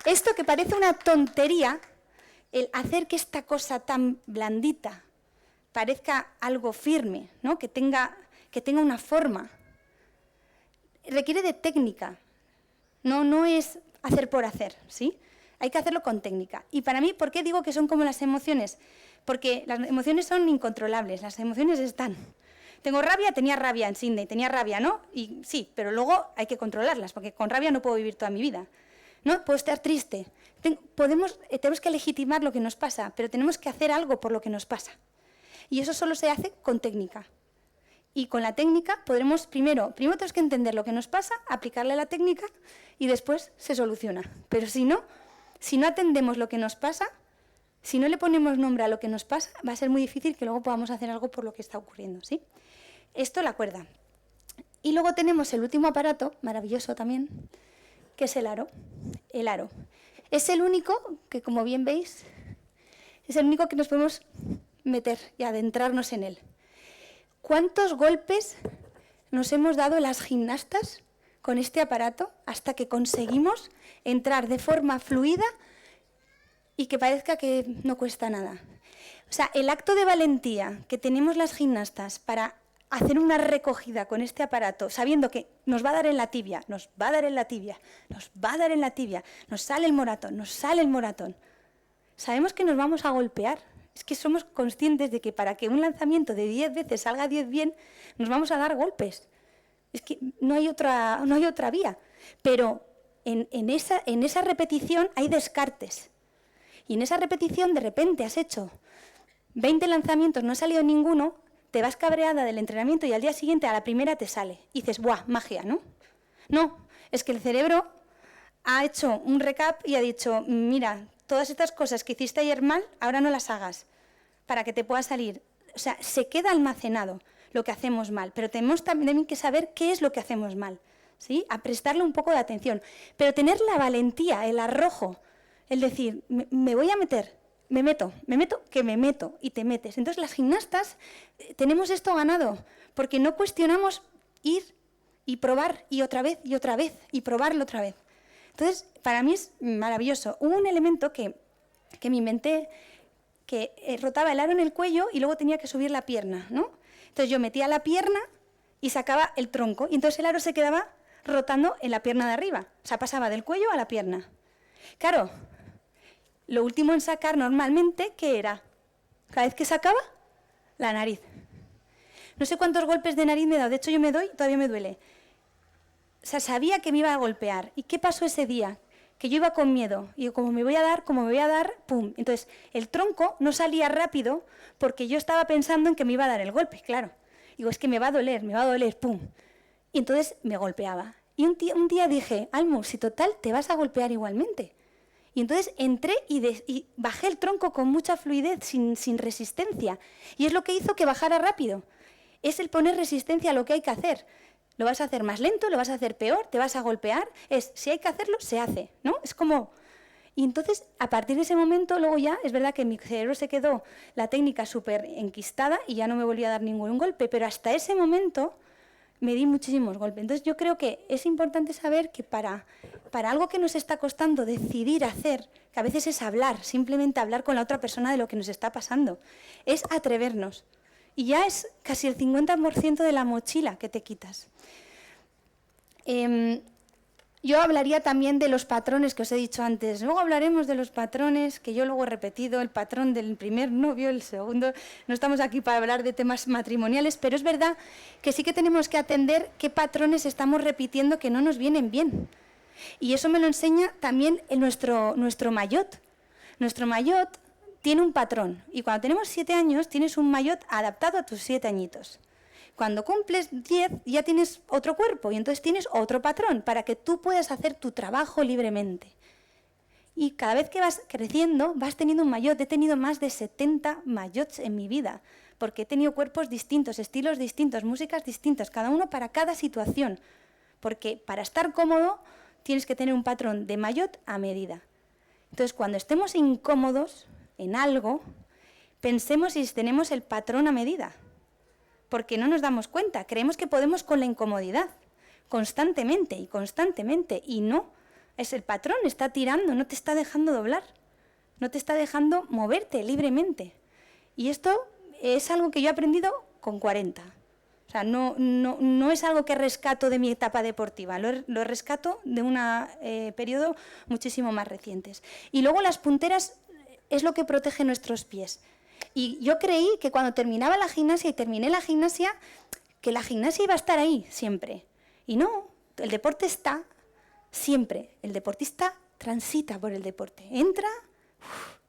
Esto que parece una tontería, el hacer que esta cosa tan blandita parezca algo firme, ¿no? Que tenga una forma, requiere de técnica. No es hacer por hacer, ¿sí? Hay que hacerlo con técnica. Y para mí, ¿por qué digo que son como las emociones? Porque las emociones son incontrolables, las emociones están. Tengo rabia, tenía rabia en Sydney, tenía rabia, ¿no? Y sí, pero luego hay que controlarlas, porque con rabia no puedo vivir toda mi vida. ¿No? Puedo estar triste. Tenemos que legitimar lo que nos pasa, pero tenemos que hacer algo por lo que nos pasa. Y eso solo se hace con técnica. Y con la técnica podremos, primero tenemos que entender lo que nos pasa, aplicarle la técnica y después se soluciona. Pero si no atendemos lo que nos pasa, si no le ponemos nombre a lo que nos pasa, va a ser muy difícil que luego podamos hacer algo por lo que está ocurriendo, ¿sí? Esto, la cuerda. Y luego tenemos el último aparato, maravilloso también, que es el aro. El aro. Es el único que, como bien veis, es el único que nos podemos meter y adentrarnos en él. ¿Cuántos golpes nos hemos dado las gimnastas con este aparato hasta que conseguimos entrar de forma fluida y que parezca que no cuesta nada? O sea, el acto de valentía que tenemos las gimnastas para hacer una recogida con este aparato, sabiendo que nos va a dar en la tibia, nos va a dar en la tibia, nos va a dar en la tibia, nos sale el moratón, nos sale el moratón. Sabemos que nos vamos a golpear. Es que somos conscientes de que para que un lanzamiento de 10 veces salga 10 bien, nos vamos a dar golpes. Es que no hay otra vía. Pero en esa repetición hay descartes. Y en esa repetición de repente has hecho 20 lanzamientos, no ha salido ninguno, te vas cabreada del entrenamiento y al día siguiente a la primera te sale. Y dices, ¡buah, magia!, ¿no? No, es que el cerebro ha hecho un recap y ha dicho, mira, todas estas cosas que hiciste ayer mal, ahora no las hagas, para que te pueda salir. O sea, se queda almacenado lo que hacemos mal, pero tenemos también que saber qué es lo que hacemos mal, ¿sí? A prestarle un poco de atención, pero tener la valentía, el arrojo, el decir, me voy a meter, me meto, y te metes. Entonces las gimnastas tenemos esto ganado, porque no cuestionamos ir y probar y otra vez y probarlo otra vez. Entonces, para mí es maravilloso. Hubo un elemento que me inventé, que rotaba el aro en el cuello y luego tenía que subir la pierna, ¿no? Entonces yo metía la pierna y sacaba el tronco, y entonces el aro se quedaba rotando en la pierna de arriba. O sea, pasaba del cuello a la pierna. Claro, lo último en sacar normalmente, ¿qué era? Cada vez que sacaba, la nariz. No sé cuántos golpes de nariz me he dado, de hecho yo me doy, todavía me duele. O sea, sabía que me iba a golpear. ¿Y qué pasó ese día? Que yo iba con miedo. Y como me voy a dar, ¡pum! Entonces, el tronco no salía rápido porque yo estaba pensando en que me iba a dar el golpe, claro. Digo, es que me va a doler, ¡pum! Y entonces me golpeaba. Y un día dije, Almu, si total te vas a golpear igualmente. Y entonces entré y bajé el tronco con mucha fluidez, sin resistencia. Y es lo que hizo que bajara rápido. Es el poner resistencia a lo que hay que hacer. Lo vas a hacer más lento, lo vas a hacer peor, te vas a golpear. Si hay que hacerlo, se hace, ¿no? Es como... Y entonces, a partir de ese momento, luego ya, es verdad que mi cerebro se quedó la técnica súper enquistada y ya no me volví a dar ningún golpe, pero hasta ese momento me di muchísimos golpes. Entonces, yo creo que es importante saber que para algo que nos está costando decidir hacer, que a veces es hablar, simplemente hablar con la otra persona de lo que nos está pasando, es atrevernos. Y ya es casi el 50% de la mochila que te quitas. Yo hablaría también de los patrones que os he dicho antes. Luego hablaremos de los patrones, que yo luego he repetido, el patrón del primer novio, el segundo. No estamos aquí para hablar de temas matrimoniales, pero es verdad que sí que tenemos que atender qué patrones estamos repitiendo que no nos vienen bien. Y eso me lo enseña también nuestro maillot. Nuestro maillot tiene un patrón, y cuando tenemos 7 años tienes un maillot adaptado a tus 7 añitos. Cuando cumples 10 ya tienes otro cuerpo y entonces tienes otro patrón para que tú puedas hacer tu trabajo libremente. Y cada vez que vas creciendo vas teniendo un maillot. He tenido más de 70 maillots en mi vida, porque he tenido cuerpos distintos, estilos distintos, músicas distintas, cada uno para cada situación. Porque para estar cómodo tienes que tener un patrón de maillot a medida. Entonces, cuando estemos incómodos en algo, pensemos si tenemos el patrón a medida, porque no nos damos cuenta, creemos que podemos con la incomodidad, constantemente, y no, es el patrón, está tirando, no te está dejando doblar, no te está dejando moverte libremente. Y esto es algo que yo he aprendido con 40. O sea, no es algo que rescato de mi etapa deportiva, lo rescato de un periodo muchísimo más recientes. Y luego las punteras es lo que protege nuestros pies. Y yo creí que cuando terminaba la gimnasia y terminé la gimnasia, que la gimnasia iba a estar ahí siempre. Y no, el deporte está siempre. El deportista transita por el deporte. Entra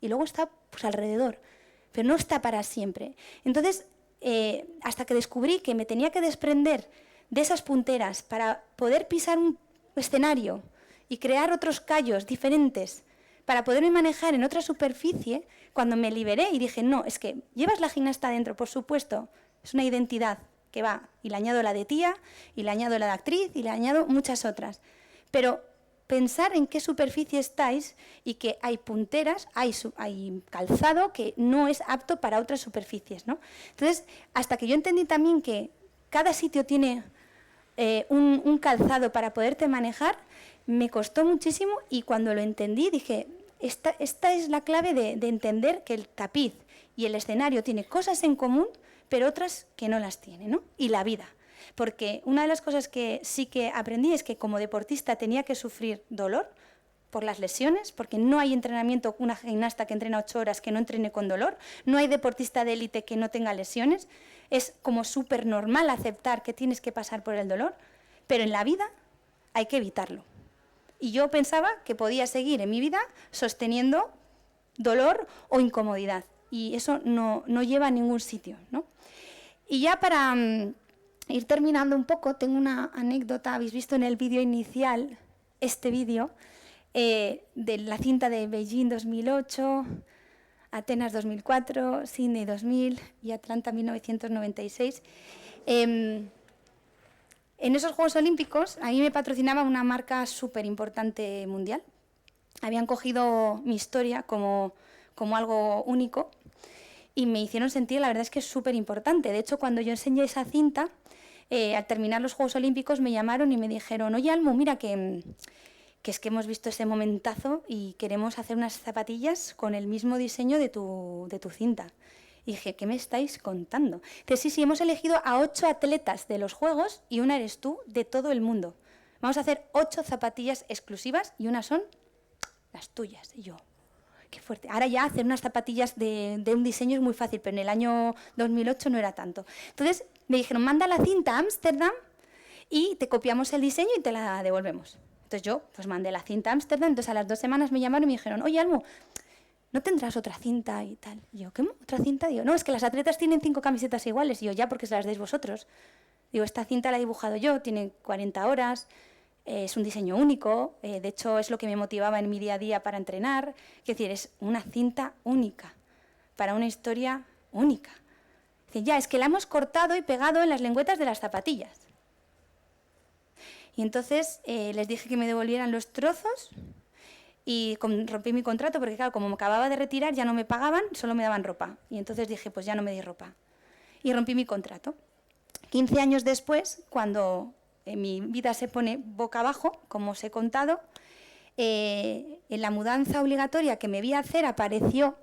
y luego está pues, alrededor, pero no está para siempre. Entonces, hasta que descubrí que me tenía que desprender de esas punteras para poder pisar un escenario y crear otros callos diferentes, para poderme manejar en otra superficie, cuando me liberé y dije, no, es que llevas la gimnasta dentro, por supuesto, es una identidad que va, y le añado la de tía, y le añado la de actriz, y le añado muchas otras. Pero pensar en qué superficie estáis y que hay punteras, hay calzado que no es apto para otras superficies, ¿no? Entonces, hasta que yo entendí también que cada sitio tiene un calzado para poderte manejar, me costó muchísimo y cuando lo entendí dije, esta es la clave de entender que el tapiz y el escenario tienen cosas en común, pero otras que no las tienen, ¿no? Y la vida. Porque una de las cosas que sí que aprendí es que como deportista tenía que sufrir dolor por las lesiones, porque no hay entrenamiento, una gimnasta que entrena 8 horas que no entrene con dolor, no hay deportista de élite que no tenga lesiones, es como súper normal aceptar que tienes que pasar por el dolor, pero en la vida hay que evitarlo. Y yo pensaba que podía seguir en mi vida sosteniendo dolor o incomodidad. Y eso no lleva a ningún sitio, ¿no? Y ya para ir terminando un poco, tengo una anécdota. Habéis visto en el vídeo inicial, este vídeo, de la cinta de Beijing 2008, Atenas 2004, Sydney 2000 y Atlanta 1996. En esos Juegos Olímpicos, a mí me patrocinaba una marca súper importante mundial. Habían cogido mi historia como algo único y me hicieron sentir, la verdad es que es súper importante. De hecho, cuando yo enseñé esa cinta, al terminar los Juegos Olímpicos me llamaron y me dijeron, oye, Almu, mira que es que hemos visto ese momentazo y queremos hacer unas zapatillas con el mismo diseño de tu cinta. Y dije, ¿qué me estáis contando? Dice, sí, hemos elegido a 8 atletas de los Juegos y una eres tú de todo el mundo. Vamos a hacer 8 zapatillas exclusivas y unas son las tuyas. Y yo, qué fuerte. Ahora ya hacer unas zapatillas de un diseño es muy fácil, pero en el año 2008 no era tanto. Entonces me dijeron, manda la cinta a Ámsterdam y te copiamos el diseño y te la devolvemos. Entonces yo pues mandé la cinta a Ámsterdam, entonces a las 2 semanas me llamaron y me dijeron, oye, Almu, ¿no tendrás otra cinta y tal? Y yo, ¿qué? ¿Otra cinta? Digo, no, es que las atletas tienen 5 camisetas iguales. Y yo, ya, porque se las deis vosotros. Digo, esta cinta la he dibujado yo, tiene 40 horas, es un diseño único, de hecho es lo que me motivaba en mi día a día para entrenar. Es decir, es una cinta única, para una historia única. Es decir, ya, es que la hemos cortado y pegado en las lengüetas de las zapatillas. Y entonces les dije que me devolvieran los trozos y rompí mi contrato porque, claro, como me acababa de retirar ya no me pagaban, solo me daban ropa. Y entonces dije, pues ya no me di ropa. Y rompí mi contrato. 15 años después, cuando mi vida se pone boca abajo, como os he contado, en la mudanza obligatoria que me vi hacer apareció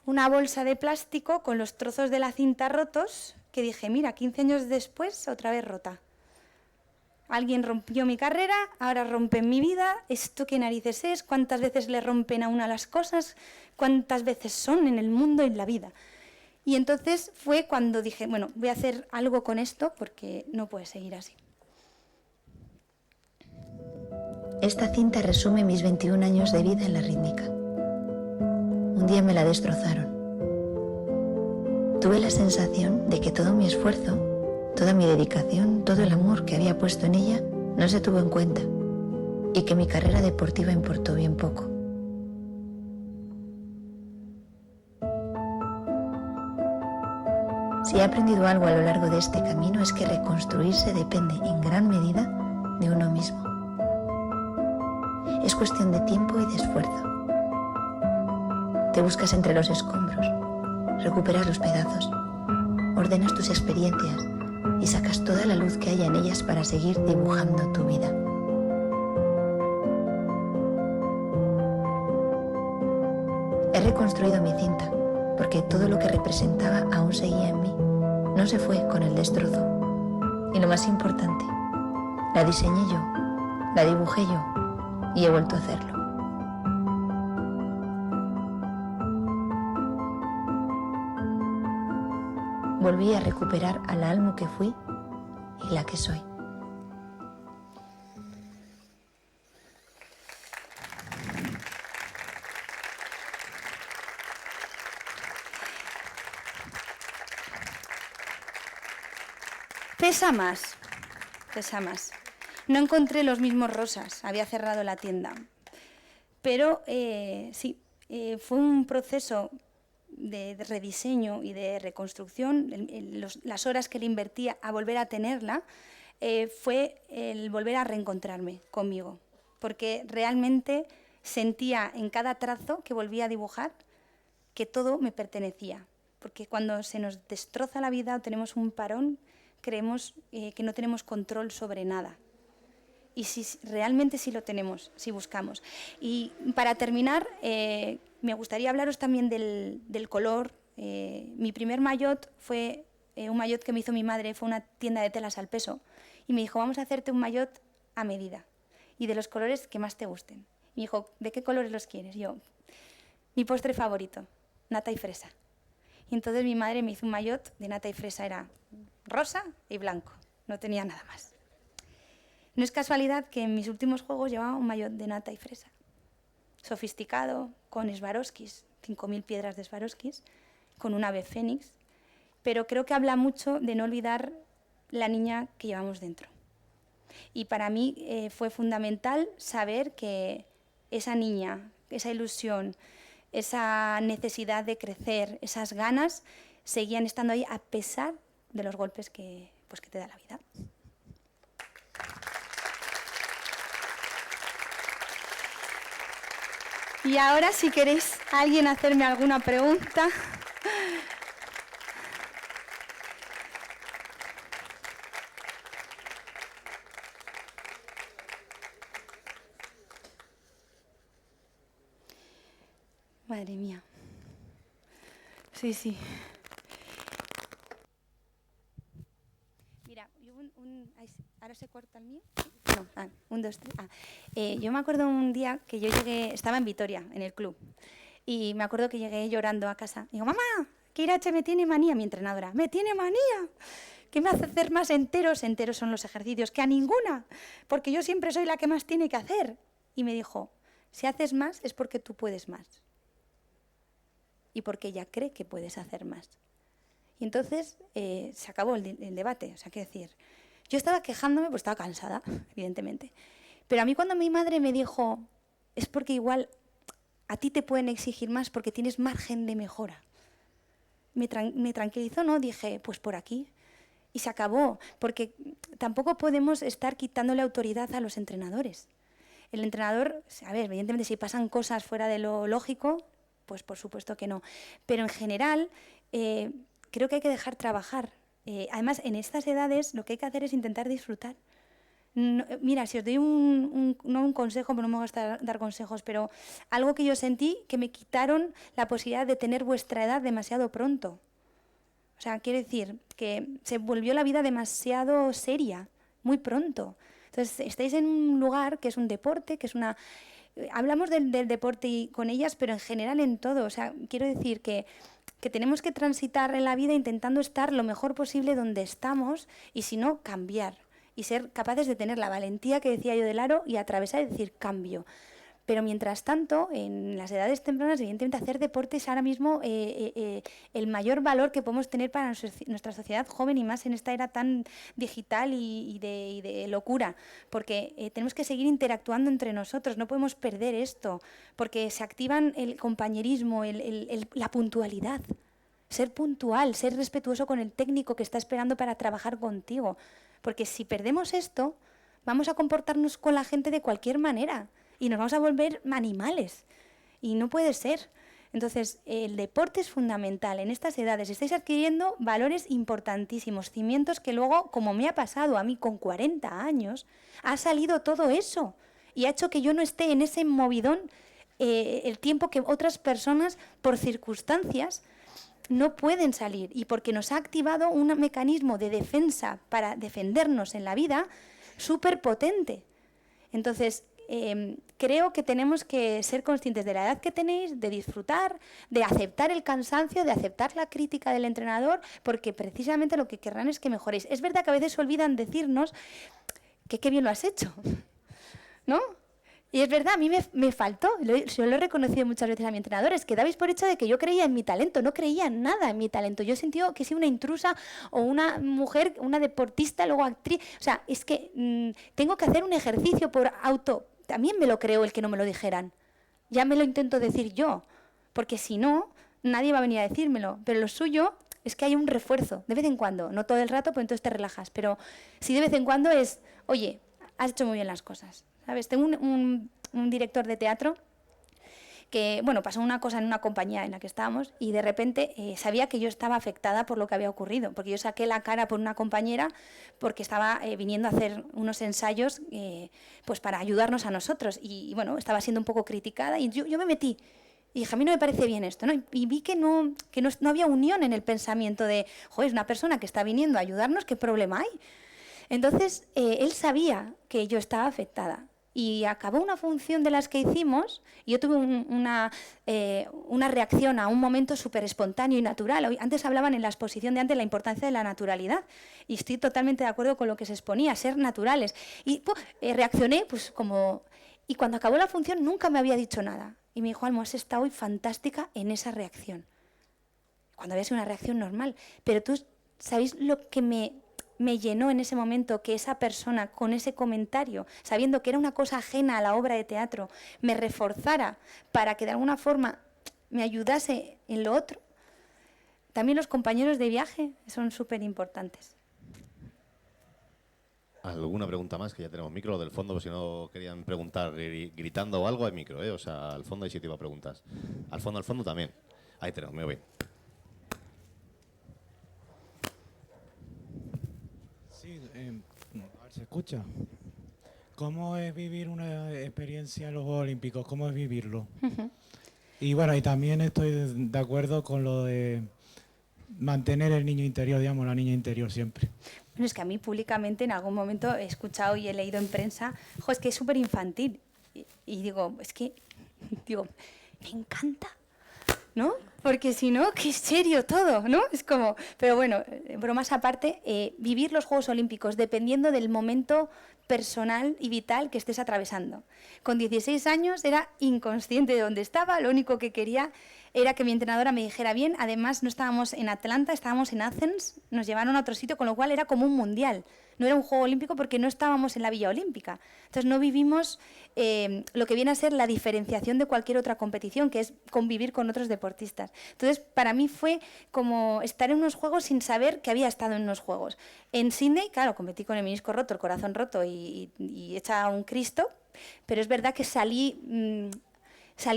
una bolsa de plástico con los trozos de la cinta rotos, que dije, mira, 15 años después, otra vez rota. Alguien rompió mi carrera, ahora rompen mi vida. ¿Esto qué narices es? ¿Cuántas veces le rompen a una las cosas? ¿Cuántas veces son en el mundo y en la vida? Y entonces fue cuando dije, bueno, voy a hacer algo con esto porque no puede seguir así. Esta cinta resume mis 21 años de vida en la rítmica. Un día me la destrozaron. Tuve la sensación de que todo mi esfuerzo, toda mi dedicación, todo el amor que había puesto en ella no se tuvo en cuenta y que mi carrera deportiva importó bien poco. Si he aprendido algo a lo largo de este camino es que reconstruirse depende en gran medida de uno mismo. Es cuestión de tiempo y de esfuerzo. Te buscas entre los escombros, recuperas los pedazos, ordenas tus experiencias y sacas toda la luz que haya en ellas para seguir dibujando tu vida. He reconstruido mi cinta porque todo lo que representaba aún seguía en mí. No se fue con el destrozo. Y lo más importante, la diseñé yo, la dibujé yo y he vuelto a hacerlo. Volví a recuperar a la Almu que fui y la que soy. Pesa más, pesa más. No encontré los mismos rosas, había cerrado la tienda. Pero sí, fue un proceso de rediseño y de reconstrucción. Las horas que le invertía a volver a tenerla fue el volver a reencontrarme conmigo. Porque realmente sentía en cada trazo que volvía a dibujar que todo me pertenecía. Porque cuando se nos destroza la vida o tenemos un parón, creemos que no tenemos control sobre nada. Y realmente sí lo tenemos, si buscamos. Y para terminar, me gustaría hablaros también del color. Mi primer maillot fue un maillot que me hizo mi madre, fue una tienda de telas al peso. Y me dijo, vamos a hacerte un maillot a medida y de los colores que más te gusten. Y me dijo, ¿de qué colores los quieres? Yo, mi postre favorito, nata y fresa. Y entonces mi madre me hizo un maillot de nata y fresa, era rosa y blanco, no tenía nada más. No es casualidad que en mis últimos juegos llevaba un maillot de nata y fresa, sofisticado, con Swarovskis, 5.000 piedras de Swarovskis, con un ave fénix, pero creo que habla mucho de no olvidar la niña que llevamos dentro. Y para mí fue fundamental saber que esa niña, esa ilusión, esa necesidad de crecer, esas ganas, seguían estando ahí a pesar de los golpes que te da la vida. Y ahora, si queréis alguien hacerme alguna pregunta. Madre mía. Sí, sí. Mira, ¿ahora se corta el mío? No, 1, 2, 3. Yo me acuerdo un día que yo llegué, estaba en Vitoria, en el club, y me acuerdo que llegué llorando a casa. Digo, mamá, que Irache me tiene manía, mi entrenadora, me tiene manía, que me hace hacer más enteros son los ejercicios, que a ninguna, porque yo siempre soy la que más tiene que hacer. Y me dijo, si haces más es porque tú puedes más. Y porque ella cree que puedes hacer más. Y entonces se acabó el debate. O sea, qué decir, yo estaba quejándome, pues estaba cansada, evidentemente. Pero a mí cuando mi madre me dijo, es porque igual a ti te pueden exigir más porque tienes margen de mejora. Me tranquilizó, ¿no? Dije, pues por aquí. Y se acabó, porque tampoco podemos estar quitándole autoridad a los entrenadores. El entrenador, a ver, evidentemente si pasan cosas fuera de lo lógico, pues por supuesto que no. Pero en general, creo que hay que dejar trabajar. Además, en estas edades lo que hay que hacer es intentar disfrutar. No, mira, si os doy no un consejo, porque no me gusta dar consejos, pero algo que yo sentí, que me quitaron la posibilidad de tener vuestra edad demasiado pronto. O sea, quiero decir que se volvió la vida demasiado seria, muy pronto. Entonces, estáis en un lugar que es un deporte, que es una... Hablamos del deporte con ellas, pero en general en todo. O sea, quiero decir que tenemos que transitar en la vida intentando estar lo mejor posible donde estamos y, si no, cambiar. Y ser capaces de tener la valentía que decía yo del aro y atravesar y decir cambio. Pero mientras tanto, en las edades tempranas, evidentemente, hacer deporte es ahora mismo el mayor valor que podemos tener para nuestra sociedad joven y más en esta era tan digital y de locura. Porque tenemos que seguir interactuando entre nosotros, no podemos perder esto, porque se activan el compañerismo, la puntualidad. Ser puntual, ser respetuoso con el técnico que está esperando para trabajar contigo. Porque si perdemos esto, vamos a comportarnos con la gente de cualquier manera. Y nos vamos a volver animales. Y no puede ser. Entonces, el deporte es fundamental. En estas edades estáis adquiriendo valores importantísimos, cimientos que luego, como me ha pasado a mí con 40 años, ha salido todo eso. Y ha hecho que yo no esté en ese movidón el tiempo que otras personas, por circunstancias, no pueden salir. Y porque nos ha activado un mecanismo de defensa para defendernos en la vida súper potente. Entonces, creo que tenemos que ser conscientes de la edad que tenéis, de disfrutar, de aceptar el cansancio, de aceptar la crítica del entrenador, porque precisamente lo que querrán es que mejoréis. Es verdad que a veces olvidan decirnos que qué bien lo has hecho, ¿no? Y es verdad, a mí me faltó, yo lo he reconocido muchas veces a mis entrenadores, que dabais por hecho de que yo creía en mi talento, no creía en nada en mi talento. Yo he sentido que soy una intrusa o una mujer, una deportista, luego actriz. O sea, es que tengo que hacer un ejercicio por auto. También me lo creo el que no me lo dijeran. Ya me lo intento decir yo, porque si no, nadie va a venir a decírmelo. Pero lo suyo es que hay un refuerzo, de vez en cuando, no todo el rato, pues entonces te relajas. Pero sí de vez en cuando es, oye, has hecho muy bien las cosas. ¿Sabes? Tengo un director de teatro que, bueno, pasó una cosa en una compañía en la que estábamos y de repente sabía que yo estaba afectada por lo que había ocurrido, porque yo saqué la cara por una compañera porque estaba viniendo a hacer unos ensayos pues para ayudarnos a nosotros y, bueno, estaba siendo un poco criticada y yo me metí. Y dije, a mí no me parece bien esto, ¿no? Y vi que no había unión en el pensamiento de, joder, es una persona que está viniendo a ayudarnos, ¿qué problema hay? Entonces, él sabía que yo estaba afectada. Y acabó una función de las que hicimos y yo tuve una reacción a un momento súper espontáneo y natural. Antes hablaban en la exposición de antes la importancia de la naturalidad y estoy totalmente de acuerdo con lo que se exponía, ser naturales. Y reaccioné pues como... Y cuando acabó la función nunca me había dicho nada. Y me dijo, Almo, has estado hoy fantástica en esa reacción. Cuando había sido una reacción normal. Pero tú, ¿sabéis lo que me llenó en ese momento que esa persona con ese comentario, sabiendo que era una cosa ajena a la obra de teatro, me reforzara para que de alguna forma me ayudase en lo otro? También los compañeros de viaje son súper importantes. ¿Alguna pregunta más? Que ya tenemos micro, lo del fondo, si no querían preguntar gritando o algo, hay micro, ¿eh? O sea, al fondo hay sitio para preguntas. Al fondo también. Ahí tenemos, me voy. Sí, a ver, ¿se escucha? ¿Cómo es vivir una experiencia en los Juegos Olímpicos? ¿Cómo es vivirlo? Y bueno, y también estoy de acuerdo con lo de mantener el niño interior, digamos, la niña interior siempre. Bueno, es que a mí públicamente en algún momento he escuchado y he leído en prensa, jo, es que es súper infantil. Y digo, es que, digo, me encanta, ¿no? Porque si no, qué serio todo, ¿no? Es como, pero bueno, bromas aparte, vivir los Juegos Olímpicos dependiendo del momento personal y vital que estés atravesando. Con 16 años era inconsciente de dónde estaba, lo único que quería era que mi entrenadora me dijera bien. Además, no estábamos en Atlanta, estábamos en Athens, nos llevaron a otro sitio, con lo cual era como un mundial. No era un juego olímpico porque no estábamos en la Villa Olímpica. Entonces no vivimos lo que viene a ser la diferenciación de cualquier otra competición, que es convivir con otros deportistas. Entonces, para mí fue como estar en unos juegos sin saber que había estado en unos juegos. En Sydney, claro, competí con el menisco roto, el corazón roto y hecha un Cristo, pero es verdad que salí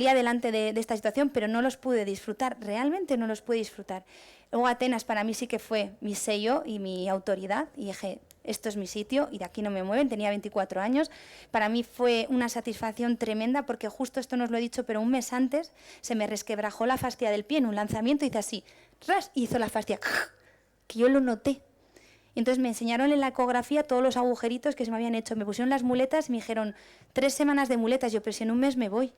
adelante de esta situación, pero no los pude disfrutar, realmente no los pude disfrutar. Luego Atenas para mí sí que fue mi sello y mi autoridad, y dije, esto es mi sitio y de aquí no me mueven, tenía 24 años. Para mí fue una satisfacción tremenda porque justo esto no os lo he dicho, pero un mes antes se me resquebrajó la fascia del pie en un lanzamiento, hice así, ras, y hizo la fascia, que yo lo noté. Y entonces me enseñaron en la ecografía todos los agujeritos que se me habían hecho, me pusieron las muletas y me dijeron 3 semanas de muletas, yo, pero si en un mes me voy.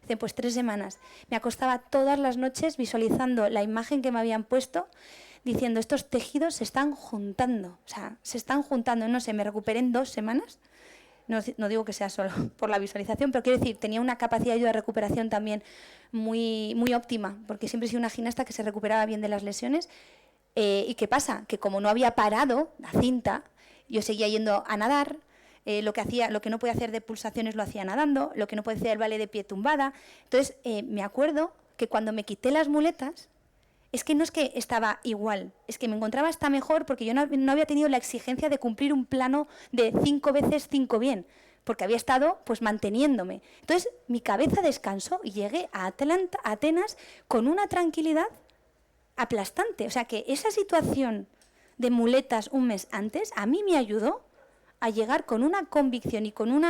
Dicen, pues 3 semanas. Me acostaba todas las noches visualizando la imagen que me habían puesto, diciendo, estos tejidos se están juntando, o sea, se están juntando, no sé, me recuperé en 2 semanas. No digo que sea solo por la visualización, pero quiero decir, tenía una capacidad yo de recuperación también muy, muy óptima, porque siempre he sido una gimnasta que se recuperaba bien de las lesiones. ¿Y qué pasa? Que como no había parado la cinta, yo seguía yendo a nadar. Lo que no podía hacer de pulsaciones lo hacía nadando, lo que no podía hacer el baile de pie tumbada. Entonces, me acuerdo que cuando me quité las muletas, es que no es que estaba igual, es que me encontraba hasta mejor porque yo no había tenido la exigencia de cumplir un plano de 5 veces 5 bien, porque había estado pues manteniéndome. Entonces, mi cabeza descansó y llegué a Atenas con una tranquilidad aplastante. O sea, que esa situación de muletas un mes antes a mí me ayudó a llegar con una convicción y con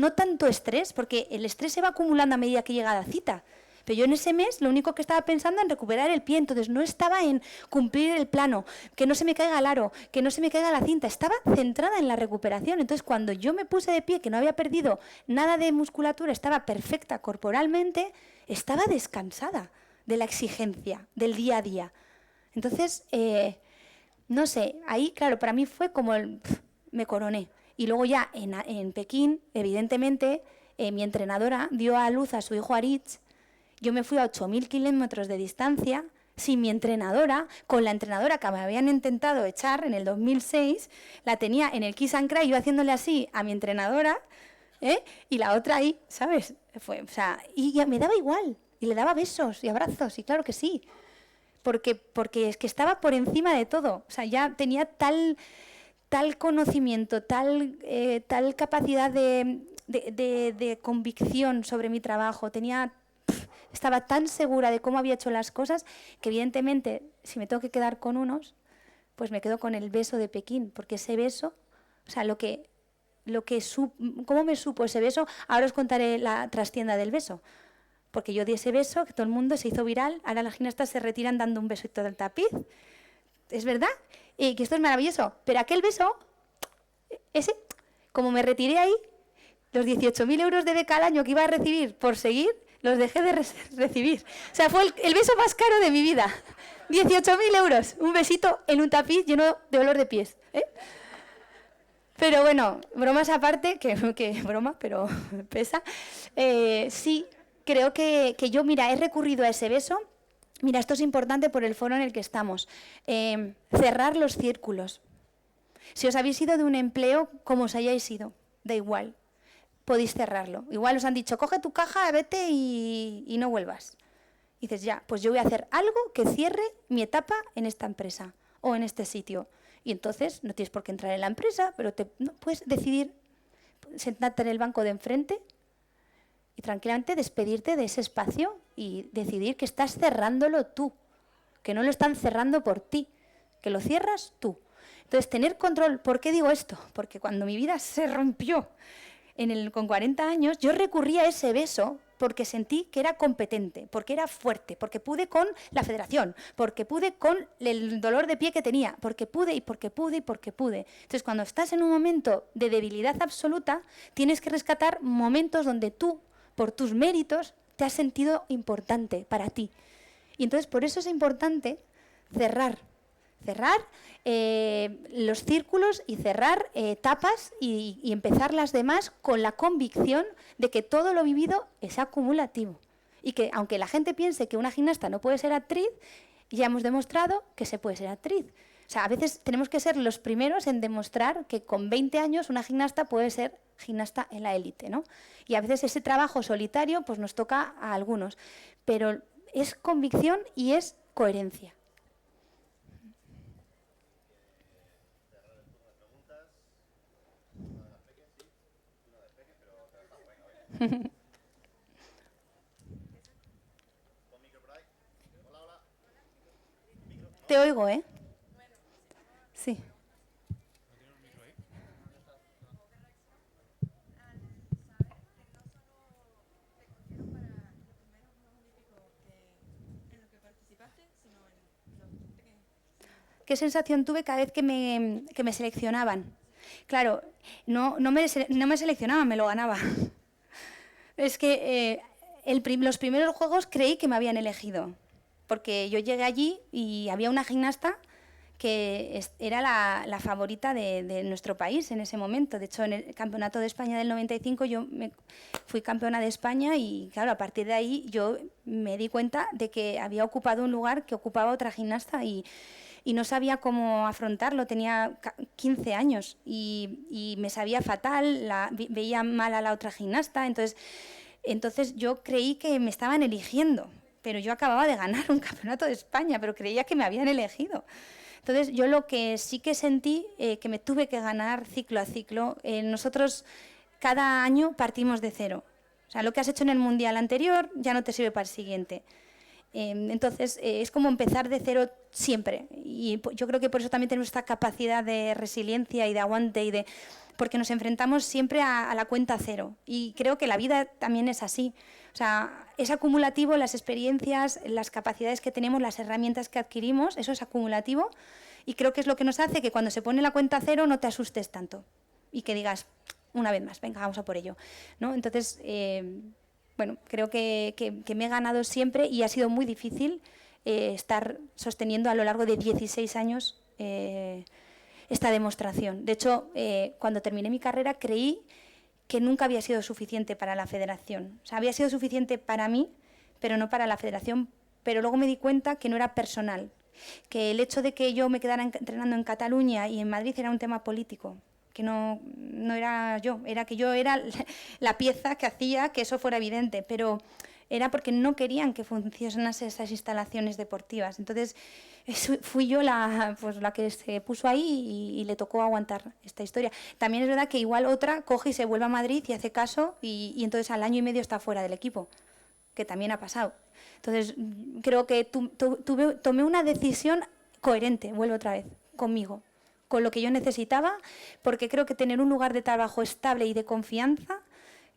no tanto estrés, porque el estrés se va acumulando a medida que llega la cita. Pero yo en ese mes lo único que estaba pensando en recuperar el pie, entonces no estaba en cumplir el plano, que no se me caiga el aro, que no se me caiga la cinta, estaba centrada en la recuperación. Entonces cuando yo me puse de pie, que no había perdido nada de musculatura, estaba perfecta corporalmente, estaba descansada de la exigencia del día a día. Entonces, no sé, ahí claro, para mí fue como me coroné. Y luego ya en Pekín, evidentemente, mi entrenadora dio a luz a su hijo Aritz. Yo me fui a 8.000 kilómetros de distancia sin mi entrenadora, con la entrenadora que me habían intentado echar en el 2006, la tenía en el Kiss and Cry, yo haciéndole así a mi entrenadora, y la otra ahí, ¿sabes? Y ya me daba igual, y le daba besos y abrazos, y claro que sí, porque es que estaba por encima de todo, o sea, ya tenía tal conocimiento, tal capacidad de convicción sobre mi trabajo, estaba tan segura de cómo había hecho las cosas que evidentemente si me tengo que quedar con unos, pues me quedo con el beso de Pekín, porque ese beso, o sea, cómo me supo ese beso, ahora os contaré la trastienda del beso, porque yo di ese beso, que todo el mundo se hizo viral, ahora las gimnastas se retiran dando un besito del tapiz, es verdad, que esto es maravilloso, pero aquel beso, ese, como me retiré ahí, los 18.000 euros de beca al año que iba a recibir por seguir, los dejé de recibir. O sea, fue el beso más caro de mi vida. 18.000 euros, un besito en un tapiz lleno de olor de pies. Pero bueno, bromas aparte, que broma, pero pesa. Sí, creo que yo, mira, he recurrido a ese beso. Mira, esto es importante por el foro en el que estamos. Cerrar los círculos. Si os habéis ido de un empleo, como os hayáis ido, da igual. Podéis cerrarlo. Igual os han dicho, coge tu caja, vete y no vuelvas. Y dices, ya, pues yo voy a hacer algo que cierre mi etapa en esta empresa o en este sitio. Y entonces no tienes por qué entrar en la empresa, pero no puedes decidir sentarte en el banco de enfrente y tranquilamente despedirte de ese espacio y decidir que estás cerrándolo tú, que no lo están cerrando por ti, que lo cierras tú. Entonces, tener control. ¿Por qué digo esto? Porque cuando mi vida se rompió con 40 años, yo recurrí a ese beso porque sentí que era competente, porque era fuerte, porque pude con la federación, porque pude con el dolor de pie que tenía, porque pude y porque pude y porque pude. Entonces, cuando estás en un momento de debilidad absoluta, tienes que rescatar momentos donde tú, por tus méritos, te has sentido importante para ti. Y entonces, por eso es importante cerrar los círculos y cerrar etapas y empezar las demás con la convicción de que todo lo vivido es acumulativo y que aunque la gente piense que una gimnasta no puede ser actriz, ya hemos demostrado que se puede ser actriz. O sea, a veces tenemos que ser los primeros en demostrar que con 20 años una gimnasta puede ser gimnasta en la élite, ¿no? Y a veces ese trabajo solitario pues nos toca a algunos, pero es convicción y es coherencia. Te oigo, ¿eh? Sí. ¿Qué sensación tuve cada vez que me seleccionaban? Claro, no me seleccionaban, me lo ganaba. Es que los primeros juegos creí que me habían elegido, porque yo llegué allí y había una gimnasta que era la favorita de nuestro país en ese momento. De hecho, en el Campeonato de España del 95 yo fui campeona de España y, claro, a partir de ahí yo me di cuenta de que había ocupado un lugar que ocupaba otra gimnasta y no sabía cómo afrontarlo. Tenía 15 años y me sabía fatal, veía mal a la otra gimnasta. Entonces yo creí que me estaban eligiendo, pero yo acababa de ganar un campeonato de España, pero creía que me habían elegido. Entonces yo lo que sí que sentí, que me tuve que ganar ciclo a ciclo. Nosotros cada año partimos de cero. O sea, lo que has hecho en el mundial anterior ya no te sirve para el siguiente. Entonces, es como empezar de cero siempre. Y yo creo que por eso también tenemos esta capacidad de resiliencia y de aguante, porque nos enfrentamos siempre a la cuenta cero. Y creo que la vida también es así. O sea, es acumulativo las experiencias, las capacidades que tenemos, las herramientas que adquirimos, eso es acumulativo. Y creo que es lo que nos hace que cuando se pone la cuenta cero no te asustes tanto. Y que digas, una vez más, venga, vamos a por ello, ¿no? Entonces, bueno, creo que me he ganado siempre y ha sido muy difícil estar sosteniendo a lo largo de 16 años esta demostración. De hecho, cuando terminé mi carrera creí que nunca había sido suficiente para la federación. O sea, había sido suficiente para mí, pero no para la federación. Pero luego me di cuenta que no era personal, que el hecho de que yo me quedara entrenando en Cataluña y en Madrid era un tema político, que no era yo, era que yo era la pieza que hacía que eso fuera evidente, pero era porque no querían que funcionasen esas instalaciones deportivas. Entonces, fui yo la que se puso ahí y le tocó aguantar esta historia. También es verdad que igual otra coge y se vuelve a Madrid y hace caso y entonces al año y medio está fuera del equipo, que también ha pasado. Entonces, creo que tomé una decisión coherente, vuelvo otra vez, conmigo, con lo que yo necesitaba, porque creo que tener un lugar de trabajo estable y de confianza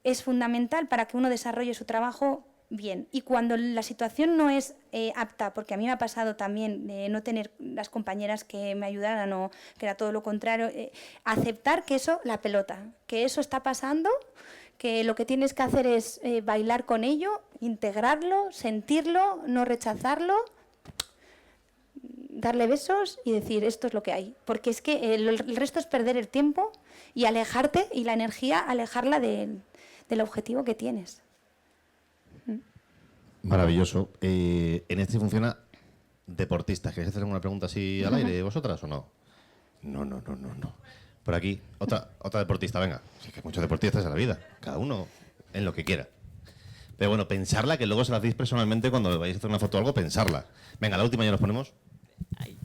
es fundamental para que uno desarrolle su trabajo bien. Y cuando la situación no es apta, porque a mí me ha pasado también de no tener las compañeras que me ayudaran o que era todo lo contrario, aceptar que eso, la pelota, que eso está pasando, que lo que tienes que hacer es bailar con ello, integrarlo, sentirlo, no rechazarlo, darle besos y decir esto es lo que hay, porque es que el resto es perder el tiempo y alejarte y la energía alejarla del objetivo que tienes. Maravilloso. En este funciona deportistas. ¿Queréis hacer alguna pregunta así al aire vosotras o no? No. Por aquí, otra deportista, venga. Sí, que hay muchos deportistas en la vida, cada uno en lo que quiera. Pero bueno, pensarla, que luego se la hacéis personalmente cuando vais a hacer una foto o algo, pensarla. Venga, la última ya nos ponemos. Ahí.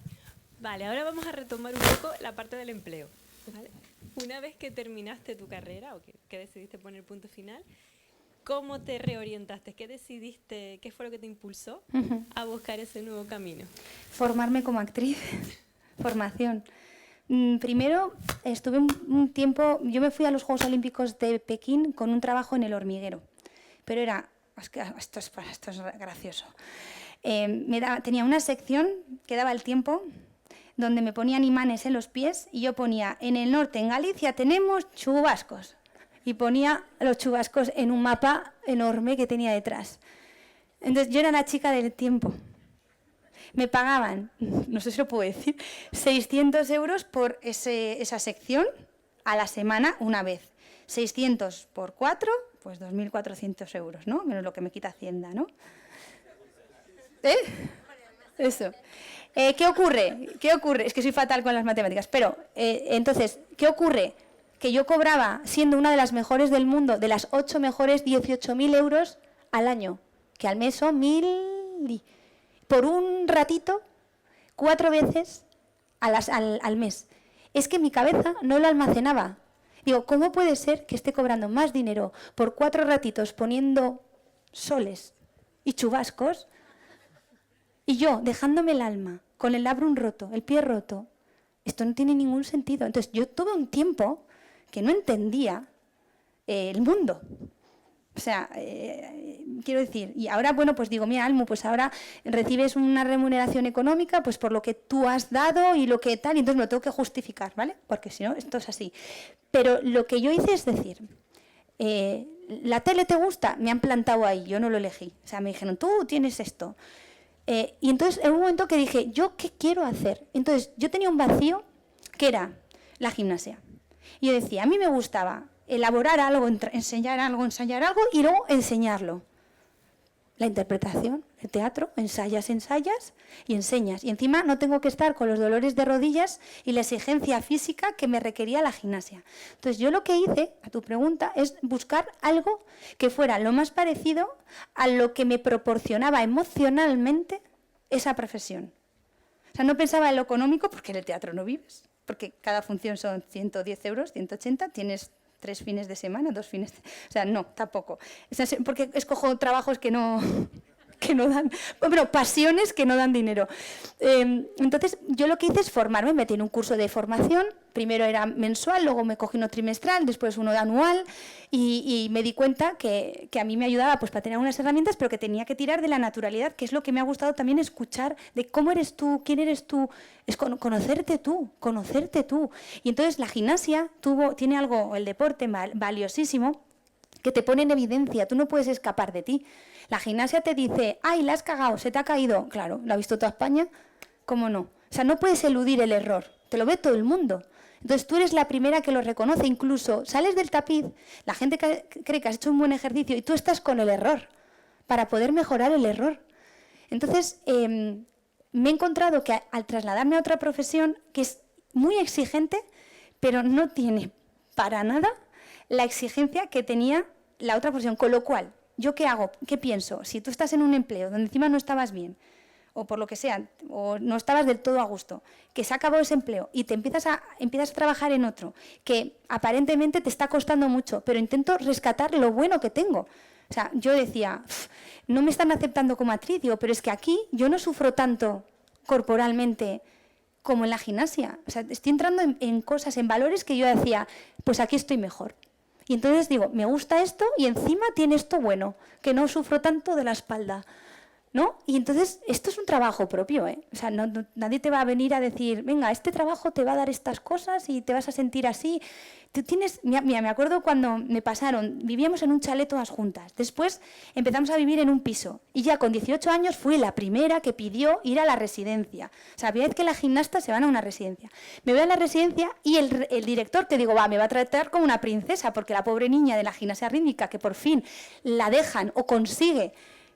Vale, ahora vamos a retomar un poco la parte del empleo. ¿Vale? Una vez que terminaste tu carrera o que decidiste poner punto final, ¿cómo te reorientaste? ¿Qué decidiste? ¿Qué fue lo que te impulsó a buscar ese nuevo camino? Formarme como actriz. Formación. Primero estuve un tiempo, yo me fui a los Juegos Olímpicos de Pekín con un trabajo en El Hormiguero, pero era es que esto es gracioso. Tenía una sección que daba el tiempo, donde me ponían imanes en los pies y yo ponía, en el norte, en Galicia, tenemos chubascos. Y ponía los chubascos en un mapa enorme que tenía detrás. Entonces yo era la chica del tiempo. Me pagaban, no sé si lo puedo decir, 600 euros por esa sección a la semana una vez. 600 por 4, pues 2.400 euros, ¿no? Menos lo que me quita Hacienda, ¿no? Eso. ¿Qué ocurre? Es que soy fatal con las matemáticas, pero entonces, ¿qué ocurre? Que yo cobraba, siendo una de las mejores del mundo, de las 8 mejores, 18.000 euros al año, que al mes son 1.000... por un ratito, 4 veces al mes. Es que mi cabeza no lo almacenaba. Digo, ¿cómo puede ser que esté cobrando más dinero por 4 ratitos poniendo soles y chubascos y yo dejándome el alma con el labrum roto, el pie roto? Esto no tiene ningún sentido. Entonces yo tuve un tiempo que no entendía el mundo. O sea, quiero decir, y ahora, bueno, pues digo, mira, Almu, pues ahora recibes una remuneración económica pues por lo que tú has dado y lo que tal, y entonces me lo tengo que justificar, ¿vale? Porque si no, esto es así. Pero lo que yo hice es decir, ¿la tele te gusta? Me han plantado ahí, yo no lo elegí. O sea, me dijeron, tú tienes esto. Y entonces, en un momento que dije, ¿yo qué quiero hacer? Entonces, yo tenía un vacío que era la gimnasia. Y yo decía, a mí me gustaba elaborar algo, ensayar algo y luego enseñarlo. La interpretación, el teatro, ensayas y enseñas. Y encima no tengo que estar con los dolores de rodillas y la exigencia física que me requería la gimnasia. Entonces yo lo que hice, a tu pregunta, es buscar algo que fuera lo más parecido a lo que me proporcionaba emocionalmente esa profesión. O sea, no pensaba en lo económico porque en el teatro no vives, porque cada función son 110 euros, 180, tienes 3 fines de semana, 2 fines... O sea, no, tampoco. Porque escojo trabajos que no dan... Bueno, pasiones que no dan dinero. Entonces, yo lo que hice es formarme, metí en un curso de formación. Primero era mensual, luego me cogí uno trimestral, después uno anual. Y me di cuenta que a mí me ayudaba pues, para tener unas herramientas, pero que tenía que tirar de la naturalidad, que es lo que me ha gustado también escuchar, de cómo eres tú, quién eres tú, es conocerte tú. Y entonces la gimnasia tiene algo, el deporte valiosísimo, que te pone en evidencia, tú no puedes escapar de ti. La gimnasia te dice, ¡ay, la has cagado, se te ha caído! Claro, ¿lo ha visto toda España? ¿Cómo no? O sea, no puedes eludir el error, te lo ve todo el mundo. Entonces tú eres la primera que lo reconoce, incluso sales del tapiz, la gente cree que has hecho un buen ejercicio y tú estás con el error, para poder mejorar el error. Entonces, me he encontrado que al trasladarme a otra profesión, que es muy exigente, pero no tiene para nada la exigencia que tenía la otra profesión. Con lo cual, ¿yo qué hago? ¿Qué pienso? Si tú estás en un empleo donde encima no estabas bien, o por lo que sea, o no estabas del todo a gusto, que se ha acabado ese empleo y te empiezas a trabajar en otro, que aparentemente te está costando mucho, pero intento rescatar lo bueno que tengo. O sea, yo decía, no me están aceptando como actriz, digo, pero es que aquí yo no sufro tanto corporalmente como en la gimnasia. O sea, estoy entrando en cosas, en valores que yo decía, pues aquí estoy mejor. Y entonces digo, me gusta esto y encima tiene esto bueno, que no sufro tanto de la espalda, ¿no? Y entonces esto es un trabajo propio, ¿eh? O sea, nadie te va a venir a decir, venga, este trabajo te va a dar estas cosas y te vas a sentir así. Tú tienes, mira, me acuerdo cuando me pasaron, vivíamos en un chalet todas juntas, después empezamos a vivir en un piso y ya con 18 años fui la primera que pidió ir a la residencia. O sea, había vez que las gimnastas se van a una residencia. Me voy a la residencia y el director, que digo, me va a tratar como una princesa, porque la pobre niña de la gimnasia rítmica, que por fin la dejan o consigue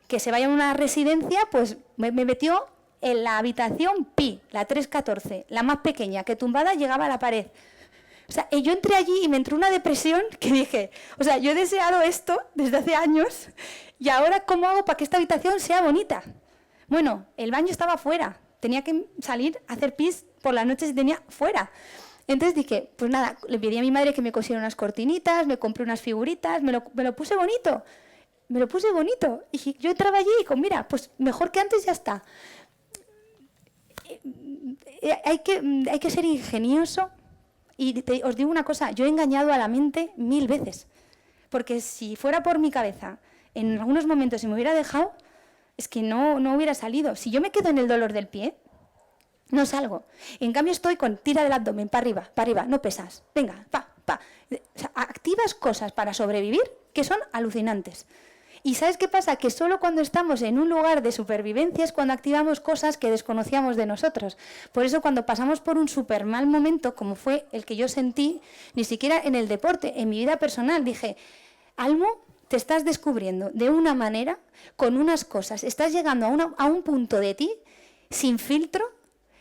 que se vaya a una residencia, pues me metió en la habitación Pi, la 314, la más pequeña, que tumbada llegaba a la pared. O sea, yo entré allí y me entró una depresión que dije, o sea, yo he deseado esto desde hace años y ahora ¿cómo hago para que esta habitación sea bonita? Bueno, el baño estaba fuera, tenía que salir a hacer pis por las noches y tenía fuera. Entonces dije, pues nada, le pedí a mi madre que me cosiera unas cortinitas, me compré unas figuritas, me lo puse bonito. Me lo puse bonito. Y yo entraba allí y digo, mira, pues mejor que antes ya está. Hay que ser ingenioso. Y os digo una cosa, yo he engañado a la mente 1000 veces. Porque si fuera por mi cabeza, en algunos momentos, si me hubiera dejado, es que no hubiera salido. Si yo me quedo en el dolor del pie, no salgo. En cambio estoy con tira del abdomen, para arriba, no pesas. Venga, pa. O sea, activas cosas para sobrevivir que son alucinantes. ¿Y sabes qué pasa? Que solo cuando estamos en un lugar de supervivencia es cuando activamos cosas que desconocíamos de nosotros. Por eso cuando pasamos por un súper mal momento, como fue el que yo sentí, ni siquiera en el deporte, en mi vida personal, dije, Almo, te estás descubriendo de una manera, con unas cosas, estás llegando a un punto de ti, sin filtro,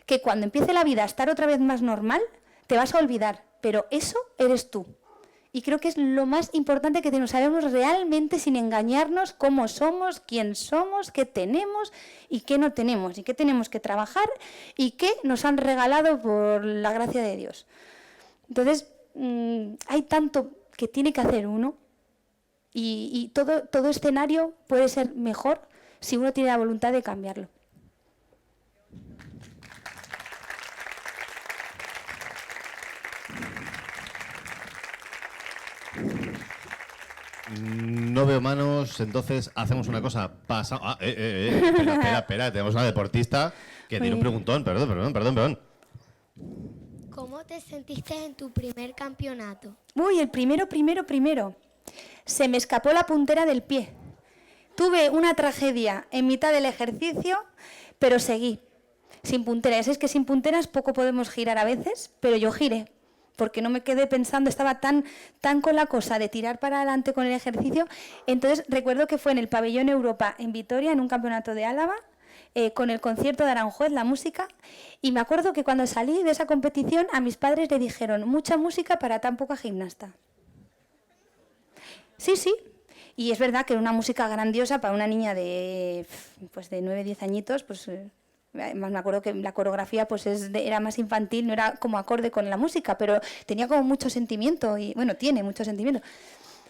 que cuando empiece la vida a estar otra vez más normal, te vas a olvidar. Pero eso eres tú. Y creo que es lo más importante que nos sabemos realmente sin engañarnos cómo somos, quién somos, qué tenemos y qué no tenemos. Y qué tenemos que trabajar y qué nos han regalado por la gracia de Dios. Entonces, hay tanto que tiene que hacer uno y todo escenario puede ser mejor si uno tiene la voluntad de cambiarlo. No veo manos, entonces hacemos una cosa. Espera, tenemos una deportista que tiene un preguntón. Perdón. ¿Cómo te sentiste en tu primer campeonato? Uy, el primero. Se me escapó la puntera del pie. Tuve una tragedia en mitad del ejercicio, pero seguí. Sin punteras. Es que sin punteras poco podemos girar a veces, pero yo giré. Porque no me quedé pensando, estaba tan con la cosa de tirar para adelante con el ejercicio. Entonces recuerdo que fue en el Pabellón Europa en Vitoria, en un campeonato de Álava, con el concierto de Aranjuez, la música, y me acuerdo que cuando salí de esa competición a mis padres le dijeron, mucha música para tan poca gimnasta. Sí, y es verdad que era una música grandiosa para una niña de 9, 10 añitos, pues... Además me acuerdo que la coreografía pues era más infantil, no era como acorde con la música, pero tenía como mucho sentimiento, y bueno, tiene mucho sentimiento.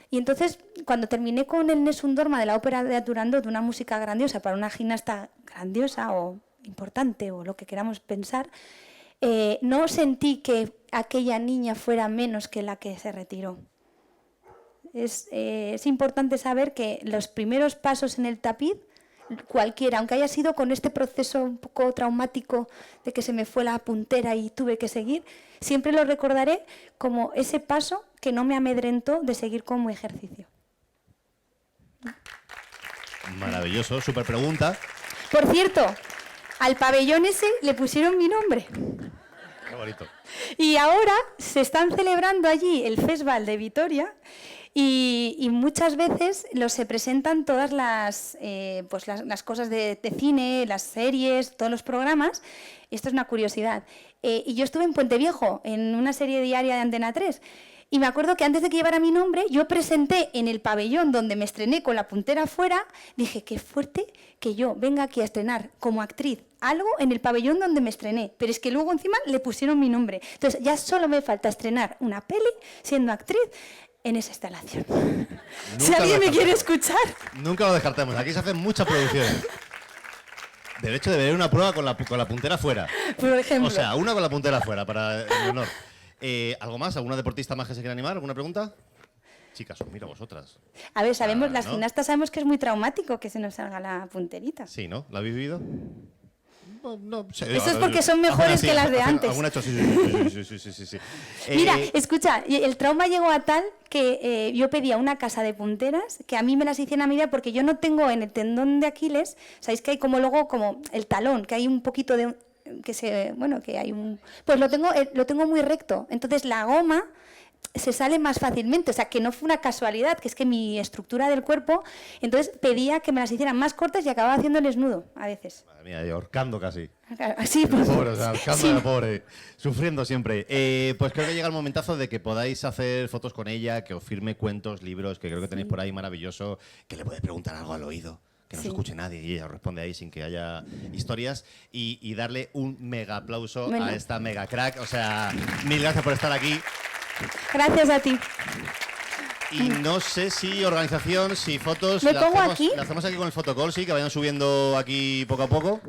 Y entonces, cuando terminé con el Nessun Dorma de la ópera de Turandot, una música grandiosa para una gimnasta grandiosa o importante o lo que queramos pensar, no sentí que aquella niña fuera menos que la que se retiró. Es importante saber que los primeros pasos en el tapiz, cualquiera, aunque haya sido con este proceso un poco traumático de que se me fue la puntera y tuve que seguir, siempre lo recordaré como ese paso que no me amedrentó de seguir como ejercicio. Maravilloso, súper pregunta. Por cierto, al pabellón ese le pusieron mi nombre. Qué bonito. Y ahora se están celebrando allí el Festival de Vitoria. Y muchas veces se presentan todas las cosas de cine, las series, todos los programas. Esto es una curiosidad. Y yo estuve en Puente Viejo, en una serie diaria de Antena 3. Y me acuerdo que antes de que llevara mi nombre, yo presenté en el pabellón donde me estrené con la puntera afuera. Dije, qué fuerte que yo venga aquí a estrenar como actriz algo en el pabellón donde me estrené. Pero es que luego encima le pusieron mi nombre. Entonces ya solo me falta estrenar una peli siendo actriz en esa instalación. Si alguien me quiere escuchar. Nunca lo descartemos. Aquí se hacen muchas producciones. Del hecho de ver una prueba con la puntera fuera. Por ejemplo. O sea, una con la puntera fuera, para el honor. ¿Algo más? ¿Alguna deportista más que se quiera animar? ¿Alguna pregunta? Chicas, os miro a vosotras. A ver, sabemos, las ¿no? gimnastas sabemos que es muy traumático que se nos salga la punterita. Sí, ¿no? ¿La habéis vivido? No, sí, eso es porque son mejores que las de antes. ¿Alguna hecho? Sí. Mira, escucha, el trauma llegó a tal que yo pedía una casa de punteras que a mí me las hicieran a medida porque yo no tengo en el tendón de Aquiles, sabéis que hay como luego como el talón, que hay un poquito de que hay un, pues lo tengo muy recto, entonces la goma se sale más fácilmente, o sea, que no fue una casualidad, que es que mi estructura del cuerpo, entonces pedía que me las hicieran más cortas y acababa haciéndoles nudo a veces. Madre mía, y ahorcando casi. Sí, pues, Pobre, o sea, ahorcando sí. a la pobre, sufriendo siempre. Pues creo que llega el momentazo de que podáis hacer fotos con ella, que os firme cuentos, libros, que creo que tenéis por ahí maravilloso, que le podéis preguntar algo al oído, que no se escuche nadie y ella os responde ahí sin que haya historias, y darle un mega aplauso a esta mega crack. O sea, mil gracias por estar aquí. Gracias a ti. Y no sé si organización, si fotos... ¿Me pongo aquí? ¿La hacemos aquí con el fotocall, sí? Que vayan subiendo aquí poco a poco.